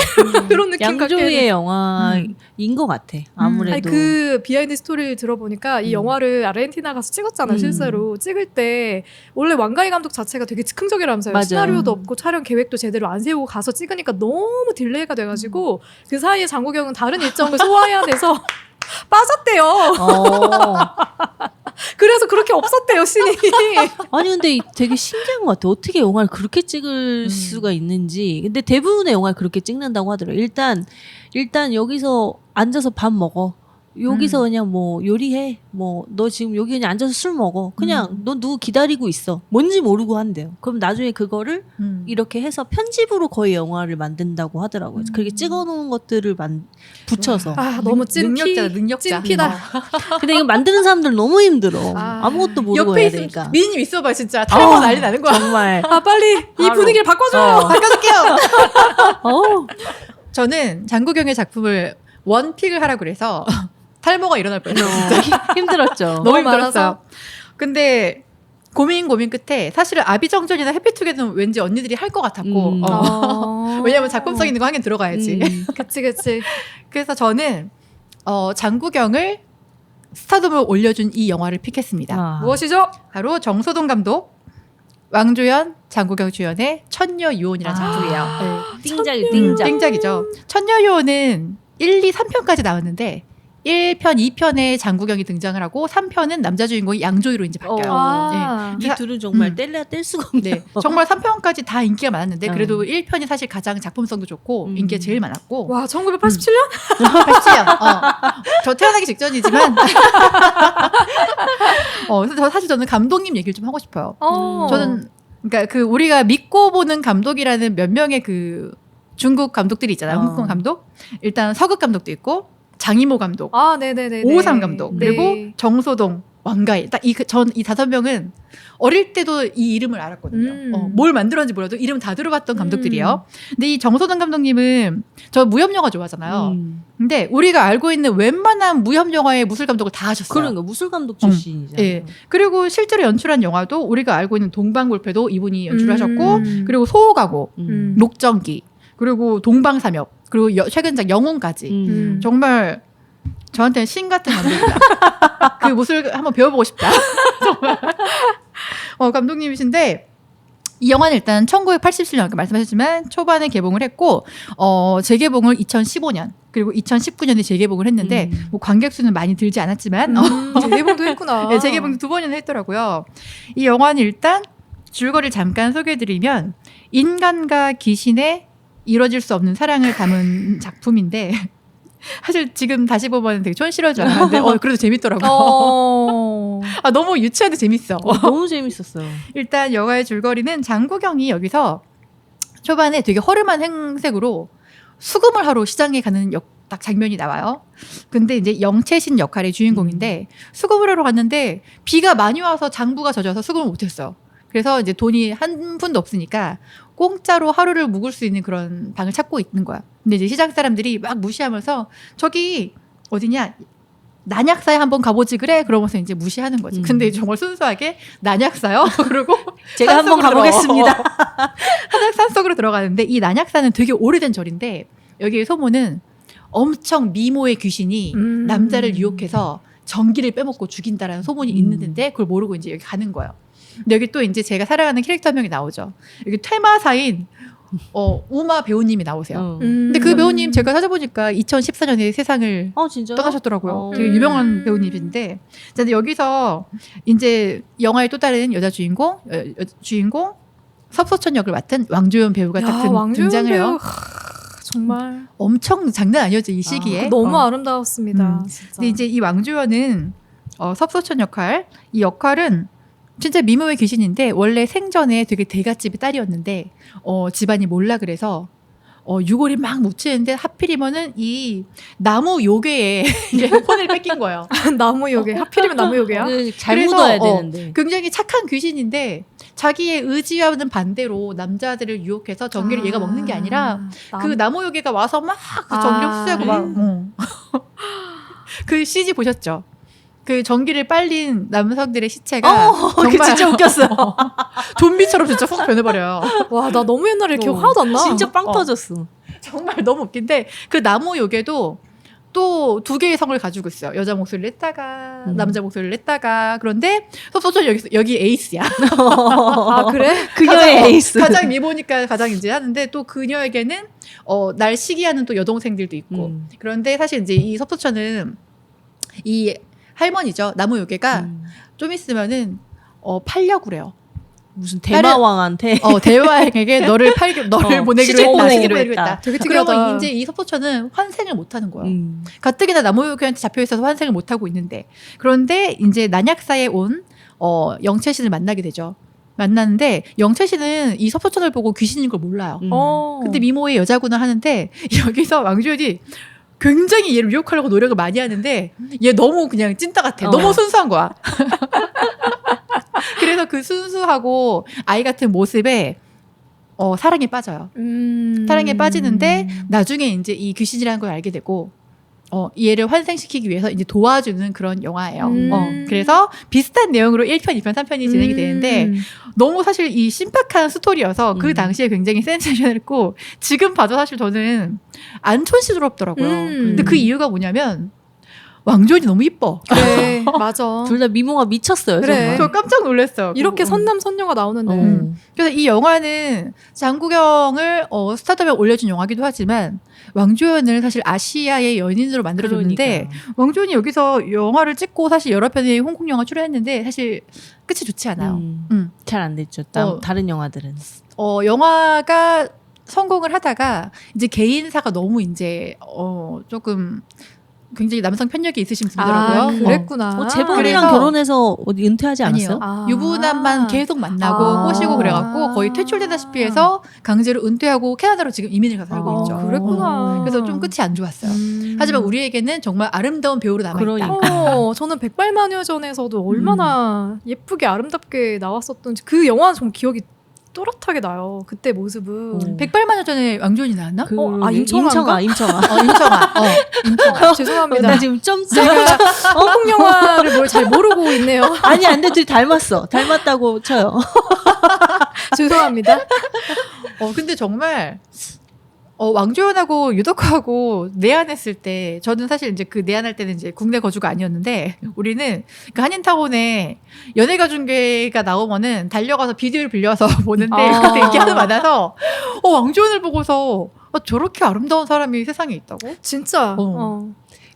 그런 느낌 갖게 양조위의 돼. 영화인 것 같아. 아무래도. 아니, 그 비하인드 스토리를 들어보니까 이 영화를 아르헨티나 가서 찍었잖아요. 음. 실제로 찍을 때 원래 왕가희 감독 자체가 되게 즉흥적이라면서요. 맞아요. 시나리오도 없고 촬영 계획도 제대로 안 세우고 가서 찍으니까 너무 딜레이가 돼가지고 그 사이에 장국영은 다른 일정을 소화해야 돼서 빠졌대요. 그래서 그렇게 없었대요, 씬이. 아니 근데 되게 신기한 것 같아. 어떻게 영화를 그렇게 찍을 수가 있는지. 근데 대부분의 영화를 그렇게 찍는다고 하더라고요. 일단 여기서 앉아서 밥 먹어. 여기서 그냥 뭐 요리해. 뭐 너 지금 여기 그냥 앉아서 술 먹어. 그냥 너 누구 기다리고 있어. 뭔지 모르고 한대요. 그럼 나중에 그거를 이렇게 해서 편집으로 거의 영화를 만든다고 하더라고요. 그렇게 찍어놓은 것들을 붙여서. 아, 너무 능력자. 찐피다. 근데 이거 만드는 사람들 너무 힘들어. 아, 아무것도 모르고 옆에 해야 있으면 되니까. 미니님 있어봐 진짜 탈모 난리 나는 거야. 정말. 아, 빨리 이 바로. 분위기를 바꿔줘요. 바꿔줄게요. 어. 저는 장국영의 작품을 원픽을 하라고 그래서 탈모가 일어날 뻔했어요. 진짜. 힘들었죠. 너무 많아서? 힘들었어요. 근데 고민 끝에 사실은 아비정전이나 해피투게더는 왠지 언니들이 할 것 같았고 왜냐면 작품성 있는 거 하긴 들어가야지. 그치. 그래서 저는 장국영을 스타덤을 올려준 이 영화를 픽했습니다. 아. 무엇이죠? 바로 정소동 감독, 왕조연, 장국영 주연의 천녀유혼이라는 작품이에요. 띵작이 띵작. 띵작이죠. 천녀유혼은 1, 2, 3편까지 나왔는데 1편, 2편에 장국영이 등장을 하고 3편은 남자 주인공이 양조위로 이제 바뀌어요. 아. 이 둘은 정말 뗄래야 뗄 수가 없네요. 네. 정말 3편까지 다 인기가 많았는데 그래도 음. 1편이 사실 가장 작품성도 좋고 인기가 제일 많았고 와, 1987년? 87년. 저 태어나기 직전이지만 그래서 사실 저는 감독님 얘기를 좀 하고 싶어요. 저는 그러니까 그 우리가 믿고 보는 감독이라는 몇 명의 그 중국 감독들이 있잖아요. 홍콩 감독. 일단 서극 감독도 있고 장이모 감독, 아, 네네네. 오상 감독, 네. 그리고 정소동, 왕가희. 딱 이 5명은 어릴 때도 이 이름을 알았거든요. 뭘 만들었는지 몰라도 이름 다 들어봤던 감독들이에요. 근데 이 정소동 감독님은 저 무협 영화 좋아하잖아요. 근데 우리가 알고 있는 웬만한 무협 영화의 무술 감독을 다 하셨어요. 그러니까 무술 감독 출신이잖아요. 예. 그리고 실제로 연출한 영화도 우리가 알고 있는 동방불패도 이분이 연출을 하셨고, 그리고 소호가고, 녹정기, 그리고 동방삼엽, 그리고 최근작 영혼까지. 정말 저한테는 신 같은 감독이다. 그 무술 한번 배워보고 싶다. 정말. 감독님이신데 이 영화는 일단 1987년 아까 말씀하셨지만 초반에 개봉을 했고 재개봉을 2015년 그리고 2019년에 재개봉을 했는데 뭐 관객 수는 많이 들지 않았지만 재개봉도 했구나. 네, 재개봉도 2번이나 했더라고요. 이 영화는 일단 줄거리를 잠깐 소개해드리면 인간과 귀신의 이루어질 수 없는 사랑을 담은 작품인데 사실 지금 다시 보면 되게 촌스러울 줄 알았는데 그래도 재밌더라고요. 너무 유치한데 재밌어. 너무 재밌었어요. 일단 영화의 줄거리는 장국영이 여기서 초반에 되게 허름한 행색으로 수금을 하러 시장에 가는 딱 장면이 나와요. 근데 이제 영채신 역할의 주인공인데 수금을 하러 갔는데 비가 많이 와서 장부가 젖어서 수금을 못했어요. 그래서 이제 돈이 한 푼도 없으니까 공짜로 하루를 묵을 수 있는 그런 방을 찾고 있는 거야. 근데 이제 시장 사람들이 막 무시하면서 저기 어디냐 난약사에 한번 가보지 그래 그러면서 이제 무시하는 거지. 근데 정말 순수하게 난약사요? 그리고 제가 한번 가보겠습니다. 산속으로 들어가는데 이 난약사는 되게 오래된 절인데 여기의 소문은 엄청 미모의 귀신이 남자를 유혹해서 전기를 빼먹고 죽인다라는 소문이 있는데 그걸 모르고 이제 여기 가는 거예요. 근데 여기 또 이제 제가 사랑하는 캐릭터 한 명이 나오죠. 여기 퇴마사인 우마 배우님이 나오세요. 근데 그 배우님 제가 찾아보니까 2014년에 세상을 진짜요? 떠나셨더라고요. 되게 유명한 배우님인데 근데 여기서 이제 영화의 또 다른 여자 주인공 섭소천 역을 맡은 왕조연 배우가 딱 등장을 해요. 정말 엄청 장난 아니었죠 이 시기에. 너무 아름다웠습니다. 진짜. 근데 이제 이 왕조연은 섭소천 역할, 이 역할은 진짜 미모의 귀신인데 원래 생전에 되게 대갓집의 딸이었는데 집안이 몰라 그래서 유골이 막 묻히는데 하필이면은 이 나무 요괴에 혼을 뺏긴 거예요. 나무 요괴. 하필이면 나무 요괴야? 잘 그래서, 묻어야 되는데. 굉장히 착한 귀신인데 자기의 의지와는 반대로 남자들을 유혹해서 전기를 얘가 먹는 게 아니라 그 나무 요괴가 와서 막 그 전기를 흡수하고 막 그 CG 보셨죠? 그 전기를 빨린 남성들의 시체가 그게 진짜 웃겼어. 좀비처럼 진짜 훅 변해버려요. 와, 나 너무 옛날에 기억 하나도 안 나. 진짜 빵 터졌어. 정말 너무 웃긴데 그 나무 요괴도 또 두 개의 성을 가지고 있어요. 여자 목소리를 냈다가 남자 목소리를 냈다가 그런데 소소전 여기 에이스야. 아, 그래? 그녀의 에이스. 가장 미모니까 가장 이제 하는데 또 그녀에게는 날 시기하는 또 여동생들도 있고 그런데 사실 이제 이 섭소천은 이 할머니죠. 나무 요괴가 좀 있으면은 팔려고 그래요. 무슨 대마왕한테 대마왕에게 너를 보내기로 시집 했다. 보내기로 시집 했다. 되게 특이하다. 그러면 이제 이 섭소천은 환생을 못 하는 거예요. 가뜩이나 나무요괴한테 잡혀 있어서 환생을 못 하고 있는데 그런데 이제 난약사에 온 영채신을 만나게 되죠. 만났는데 영채신은 이 섭소천을 보고 귀신인 걸 몰라요. 근데 미모의 여자구나 하는데 여기서 왕주연이 굉장히 얘를 유혹하려고 노력을 많이 하는데 얘 너무 그냥 찐따 같아. 너무 순수한 거야. 그래서 그 순수하고 아이 같은 모습에 사랑에 빠져요. 사랑에 빠지는데 나중에 이제 이 귀신이라는 걸 알게 되고 얘를 환생시키기 위해서 이제 도와주는 그런 영화예요. 그래서 비슷한 내용으로 1편, 2편, 3편이 진행이 되는데 너무 사실 이 신박한 스토리여서 그 당시에 굉장히 센세이션했고 지금 봐도 사실 저는 안 촌스럽더라고요. 근데 그 이유가 뭐냐면 왕조연이 너무 이뻐. 그래, 맞아. 둘 다 미모가 미쳤어요. 그래. 정말. 저 깜짝 놀랐어요. 이렇게 선남 선녀가 나오는데. 그래서 이 영화는 장국영을 스타덤에 올려준 영화기도 하지만 왕조연을 사실 아시아의 연인으로 만들어줬는데 왕조연이 여기서 영화를 찍고 사실 여러 편의 홍콩 영화 출연했는데 사실 끝이 좋지 않아요. 잘 안 됐죠. 다른 영화들은. 영화가 성공을 하다가 이제 개인사가 너무 이제 조금 굉장히 남성 편력이 있으신 분이더라고요. 아, 그랬구나. 재벌이랑 그래서- 결혼해서 어디 은퇴하지 않았어요? 아. 유부남만 계속 만나고 아. 꼬시고 그래갖고 거의 퇴출되다시피 해서 강제로 은퇴하고 캐나다로 지금 이민을 가서 살고 있죠. 그랬구나. 그래서 좀 끝이 안 좋았어요. 하지만 우리에게는 정말 아름다운 배우로 남아있다. 그러니까. 저는 백발마녀전에서도 얼마나 예쁘게 아름답게 나왔었던지 그 영화는 좀 기억이 또렷하게 나요. 그때 모습은. 백발마녀전에 왕조연이 나왔나? 임청아인가? 임청아. 임청아. 죄송합니다. 나 지금 좀 홍콩 영화를 뭘 잘 모르고 있네요. 아니 안 돼, 둘이 닮았어. 닮았다고 쳐요. 죄송합니다. 근데 정말 왕조연하고 유덕화하고 내한했을 때 저는 사실 이제 그 내한할 때는 이제 국내 거주가 아니었는데 우리는 그 한인타운에 연예가중계가 나오면은 달려가서 비디오를 빌려서 보는데 그때 인기 하도 많아서 왕조연을 보고서 저렇게 아름다운 사람이 세상에 있다고? 진짜.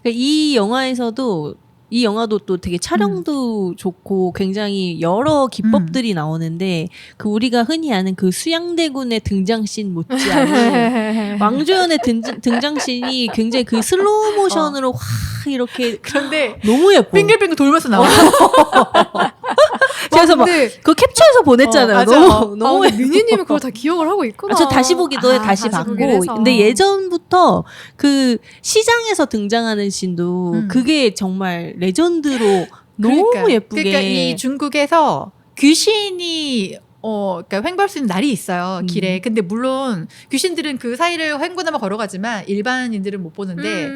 이 영화에서도 이 영화도 또 되게 촬영도 좋고 굉장히 여러 기법들이 나오는데 그 우리가 흔히 아는 그 수양대군의 등장씬 못지않은 왕조연의 등장씬이 굉장히 그 슬로우 모션으로 확 이렇게 그런데 너무 예뻐. 빙글빙글 돌면서 나와. 그래서 막 근데 그거 캡처해서 보냈잖아요. 맞아. 너무 예뻐. 미니님이 그걸 다 기억을 하고 있구나. 저 다시 보기도 해, 다시 보기를 봤고. 해서. 근데 예전부터 그 시장에서 등장하는 씬도 그게 정말 레전드로 너무 예쁘게. 그러니까 이 중국에서 귀신이 그러니까 횡보할 수 있는 날이 있어요, 길에. 근데 물론 귀신들은 그 사이를 횡보나마 걸어가지만 일반인들은 못 보는데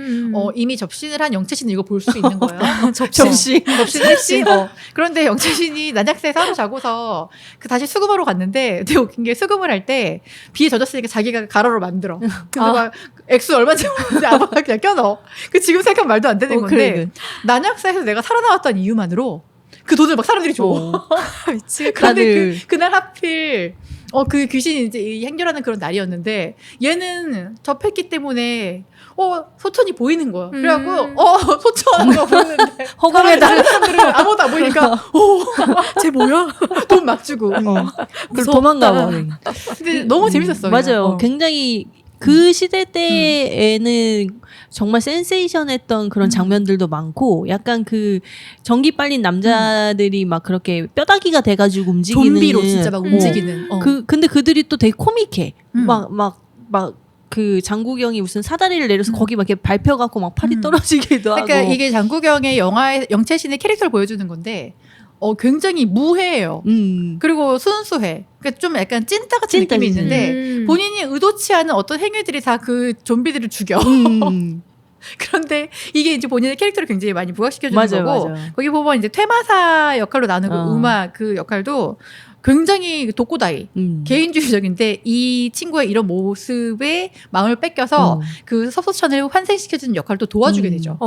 이미 접신을 한 영채신은 이거 볼 수 있는 거예요. 접신 했지. 그런데 영채신이 난약새에 사로자고서 다시 수금하러 갔는데 되게 웃긴 게 수금을 할 때 비에 젖었으니까 자기가 가로로 만들어. 근데 막 액수 얼마인지 모르는데 아무나 그냥 껴넣어. 그 지금 생각하면 말도 안 되는 건데 그래. 난약새에서 내가 살아나왔던 이유만으로 그 돈을 막 사람들이 줘. 미치겠다. 그런데 그날 하필 그 귀신이 이제 행렬하는 그런 날이었는데 얘는 접했기 때문에 소천이 보이는 거야. 그래갖고 소천이 보이는데 허공에다 다른 사람들은 아무것도 안 보이니까 쟤 뭐야? 돈 막 주고. 그걸 도망가 봐. 근데 너무 재밌었어. 맞아요. 굉장히 그 시대 때에는 정말 센세이션했던 그런 장면들도 많고 약간 그 전기 빨린 남자들이 막 그렇게 뼈다귀가 돼가지고 움직이는 좀비로 진짜 막 움직이는. 근데 그들이 또 되게 코믹해. 막 그 장국영이 무슨 사다리를 내려서 거기 막 이렇게 밟혀갖고 막 팔이 떨어지기도 그러니까 하고. 이게 장국영의 영화의 영채신의 캐릭터를 보여주는 건데 굉장히 무해해요. 그리고 순수해. 그러니까 좀 약간 찐따 같은 느낌이 있는데 본인이 의도치 않은 어떤 행위들이 다 그 좀비들을 죽여. 그런데 이게 이제 본인의 캐릭터를 굉장히 많이 부각시켜주는 맞아요, 거고 맞아요. 거기 보면 이제 퇴마사 역할로 나누고 어. 음악 그 역할도 굉장히 독고다이 개인주의적인데 이 친구의 이런 모습에 마음을 뺏겨서 그 섭소천을 환생시켜주는 역할도 도와주게 되죠.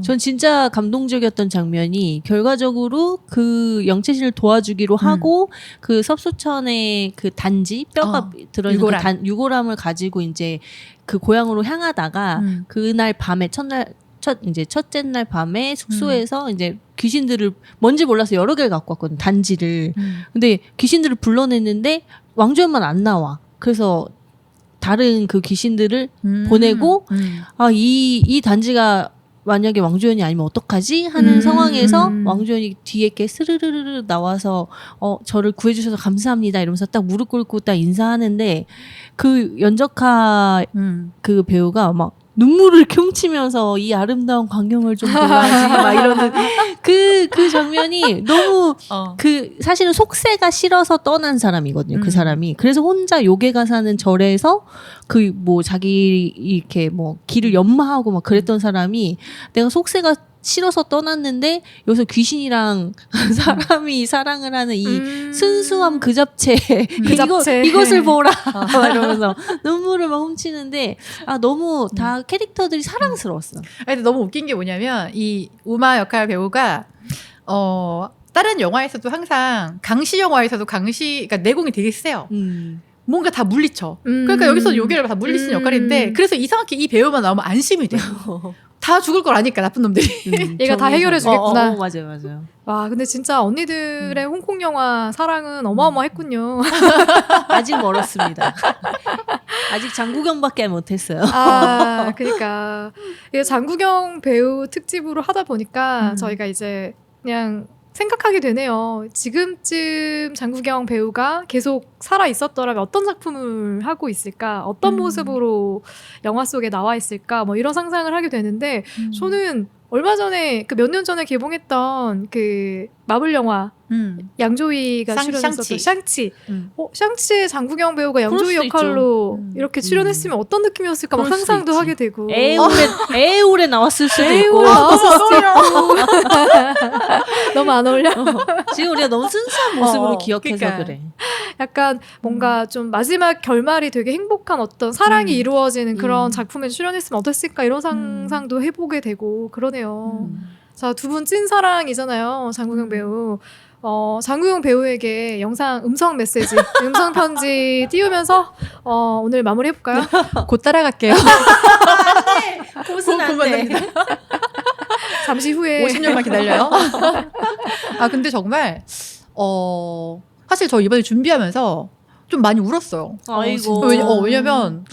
전 진짜 감동적이었던 장면이 결과적으로 그 영채신을 도와주기로 하고 그 섭소천의 그 단지 뼈가 들어있는 유골함. 유골함을 가지고 이제 그 고향으로 향하다가 그날 밤에 첫째 날 밤에 숙소에서 이제 귀신들을 뭔지 몰라서 여러 개를 갖고 왔거든 단지를. 근데 귀신들을 불러냈는데 왕주연만 안 나와. 그래서 다른 그 귀신들을 보내고 이 단지가 만약에 왕주연이 아니면 어떡하지 하는 상황에서 왕주연이 뒤에 이렇게 스르르르 나와서 저를 구해주셔서 감사합니다 이러면서 딱 무릎 꿇고 딱 인사하는데 그 연적하 그 배우가 막 눈물을 훔치면서 이 아름다운 광경을 좀 볼라지 막 이러는 그 장면이 너무 그 사실은 속세가 싫어서 떠난 사람이거든요. 그 사람이 그래서 혼자 요괴가 사는 절에서 그 뭐 자기 이렇게 뭐 길을 연마하고 막 그랬던 사람이 내가 속세가 싫어서 떠났는데 여기서 귀신이랑 사람이 사랑을 하는 이 순수함 그 잡채 이것을 보라 이러면서 눈물을 막 훔치는데 너무 다 캐릭터들이 사랑스러웠어. 근데 너무 웃긴 게 뭐냐면 이 우마 역할 배우가 다른 영화에서도 항상 강시 영화에서도 그러니까 내공이 되게 세요. 뭔가 다 물리쳐. 그러니까 여기서 요괴를 다 물리치는 역할인데 그래서 이상하게 이 배우만 나오면 안심이 돼. 다 죽을 걸 아니까 나쁜 놈들이. 얘가 다 해결해 주겠구나. 맞아요. 와, 근데 진짜 언니들의 홍콩 영화 사랑은 어마어마했군요. 아직 멀었습니다. 아직 장국영밖에 못했어요. 그러니까 이게 장국영 배우 특집으로 하다 보니까 저희가 이제 그냥 생각하게 되네요. 지금쯤 장국영 배우가 계속 살아 있었더라면 어떤 작품을 하고 있을까? 어떤 모습으로 영화 속에 나와 있을까? 뭐 이런 상상을 하게 되는데 저는 얼마 전에 그 몇 년 전에 개봉했던 그 마블 영화 양조위가 출연했었던 샹치. 샹치의 장국영 배우가 양조위 역할로 이렇게 출연했으면 어떤 느낌이었을까 막 상상도 하게 되고. 에울에 나왔을 수도 있고. 너무 안 어울려. 지금 우리가 너무 순수한 모습으로 기억해서 그러니까. 그래. 약간 뭔가 좀 마지막 결말이 되게 행복한 어떤 사랑이 이루어지는 그런 작품에 출연했으면 어땠을까 이런 상상도 해보게 되고 그러네요. 자, 두 분 찐사랑이잖아요. 장국영 배우. 장국영 배우에게 음성 메시지, 음성 편지 띄우면서 오늘 마무리해볼까요? 곧 따라갈게요. 곧은 안 돼. 잠시 후에 50년만 기다려요. 근데 정말 사실 저 이번에 준비하면서 좀 많이 울었어요. 아이고. 왜냐면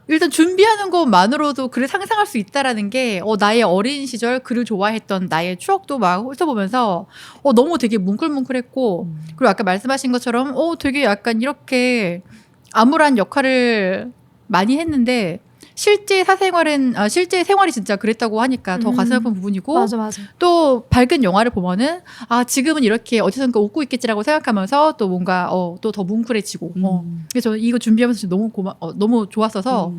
일단 준비하는 것만으로도 글을 상상할 수 있다라는 게 나의 어린 시절 글을 좋아했던 나의 추억도 막 훑어보면서 너무 되게 뭉클뭉클했고 그리고 아까 말씀하신 것처럼 되게 약간 이렇게 암울한 역할을 많이 했는데 실제 생활이 진짜 그랬다고 하니까 더 가슴 아픈 부분이고 맞아. 또 밝은 영화를 보면은 지금은 이렇게 어디선가 웃고 있겠지라고 생각하면서 또 뭔가 또 더 뭉클해지고 그래서 저는 이거 준비하면서 너무 좋았어서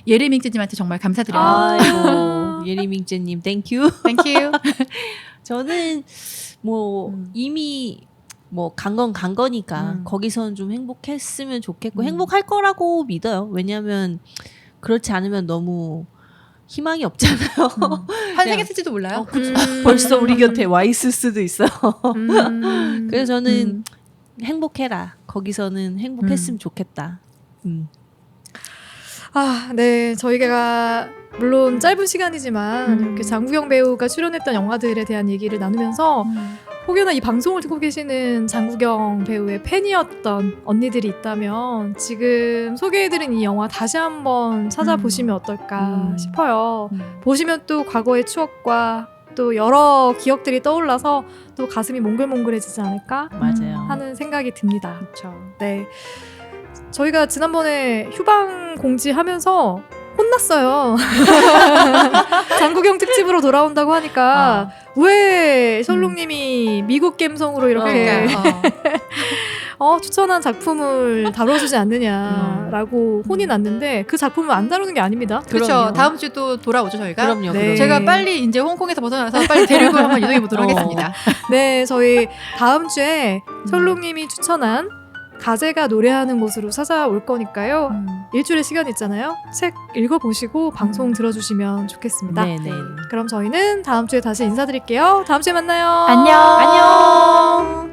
예리밍즈님한테 정말 감사드려요. 아이고 예리밍제님 땡큐. 땡큐. 저는 뭐 이미 뭐 간 건 간 거니까 거기서는 좀 행복했으면 좋겠고 행복할 거라고 믿어요. 왜냐하면 그렇지 않으면 너무 희망이 없잖아요. 환생했을지도 몰라요. 벌써 우리 곁에 와 있을 수도 있어요. 그래서 저는 행복해라. 거기서는 행복했으면 좋겠다. 네. 저희가 물론 짧은 시간이지만 이렇게 장국영 배우가 출연했던 영화들에 대한 얘기를 나누면서 혹여나 이 방송을 듣고 계시는 장국영 배우의 팬이었던 언니들이 있다면 지금 소개해드린 이 영화 다시 한번 찾아보시면 어떨까 싶어요. 보시면 또 과거의 추억과 또 여러 기억들이 떠올라서 또 가슴이 몽글몽글해지지 않을까 맞아요. 하는 생각이 듭니다. 그렇죠. 네. 저희가 지난번에 휴방 공지하면서 혼났어요. 장국영 특집으로 돌아온다고 하니까 왜 셜록님이 미국 감성으로 이렇게 추천한 작품을 다뤄주지 않느냐라고 혼이 났는데 그 작품을 안 다루는 게 아닙니다. 그렇죠. 그럼요. 다음 주 또 돌아오죠 저희가. 그럼요. 네. 그럼요. 제가 빨리 이제 홍콩에서 벗어나서 빨리 데리고 한번 이동해 보도록 하겠습니다. 네, 저희 다음 주에 철롱님이 추천한 가재가 노래하는 곳으로 찾아올 거니까요. 일주일의 시간 있잖아요. 책 읽어보시고 방송 들어주시면 좋겠습니다. 네네. 그럼 저희는 다음 주에 다시 인사드릴게요. 다음 주에 만나요. 안녕. 안녕.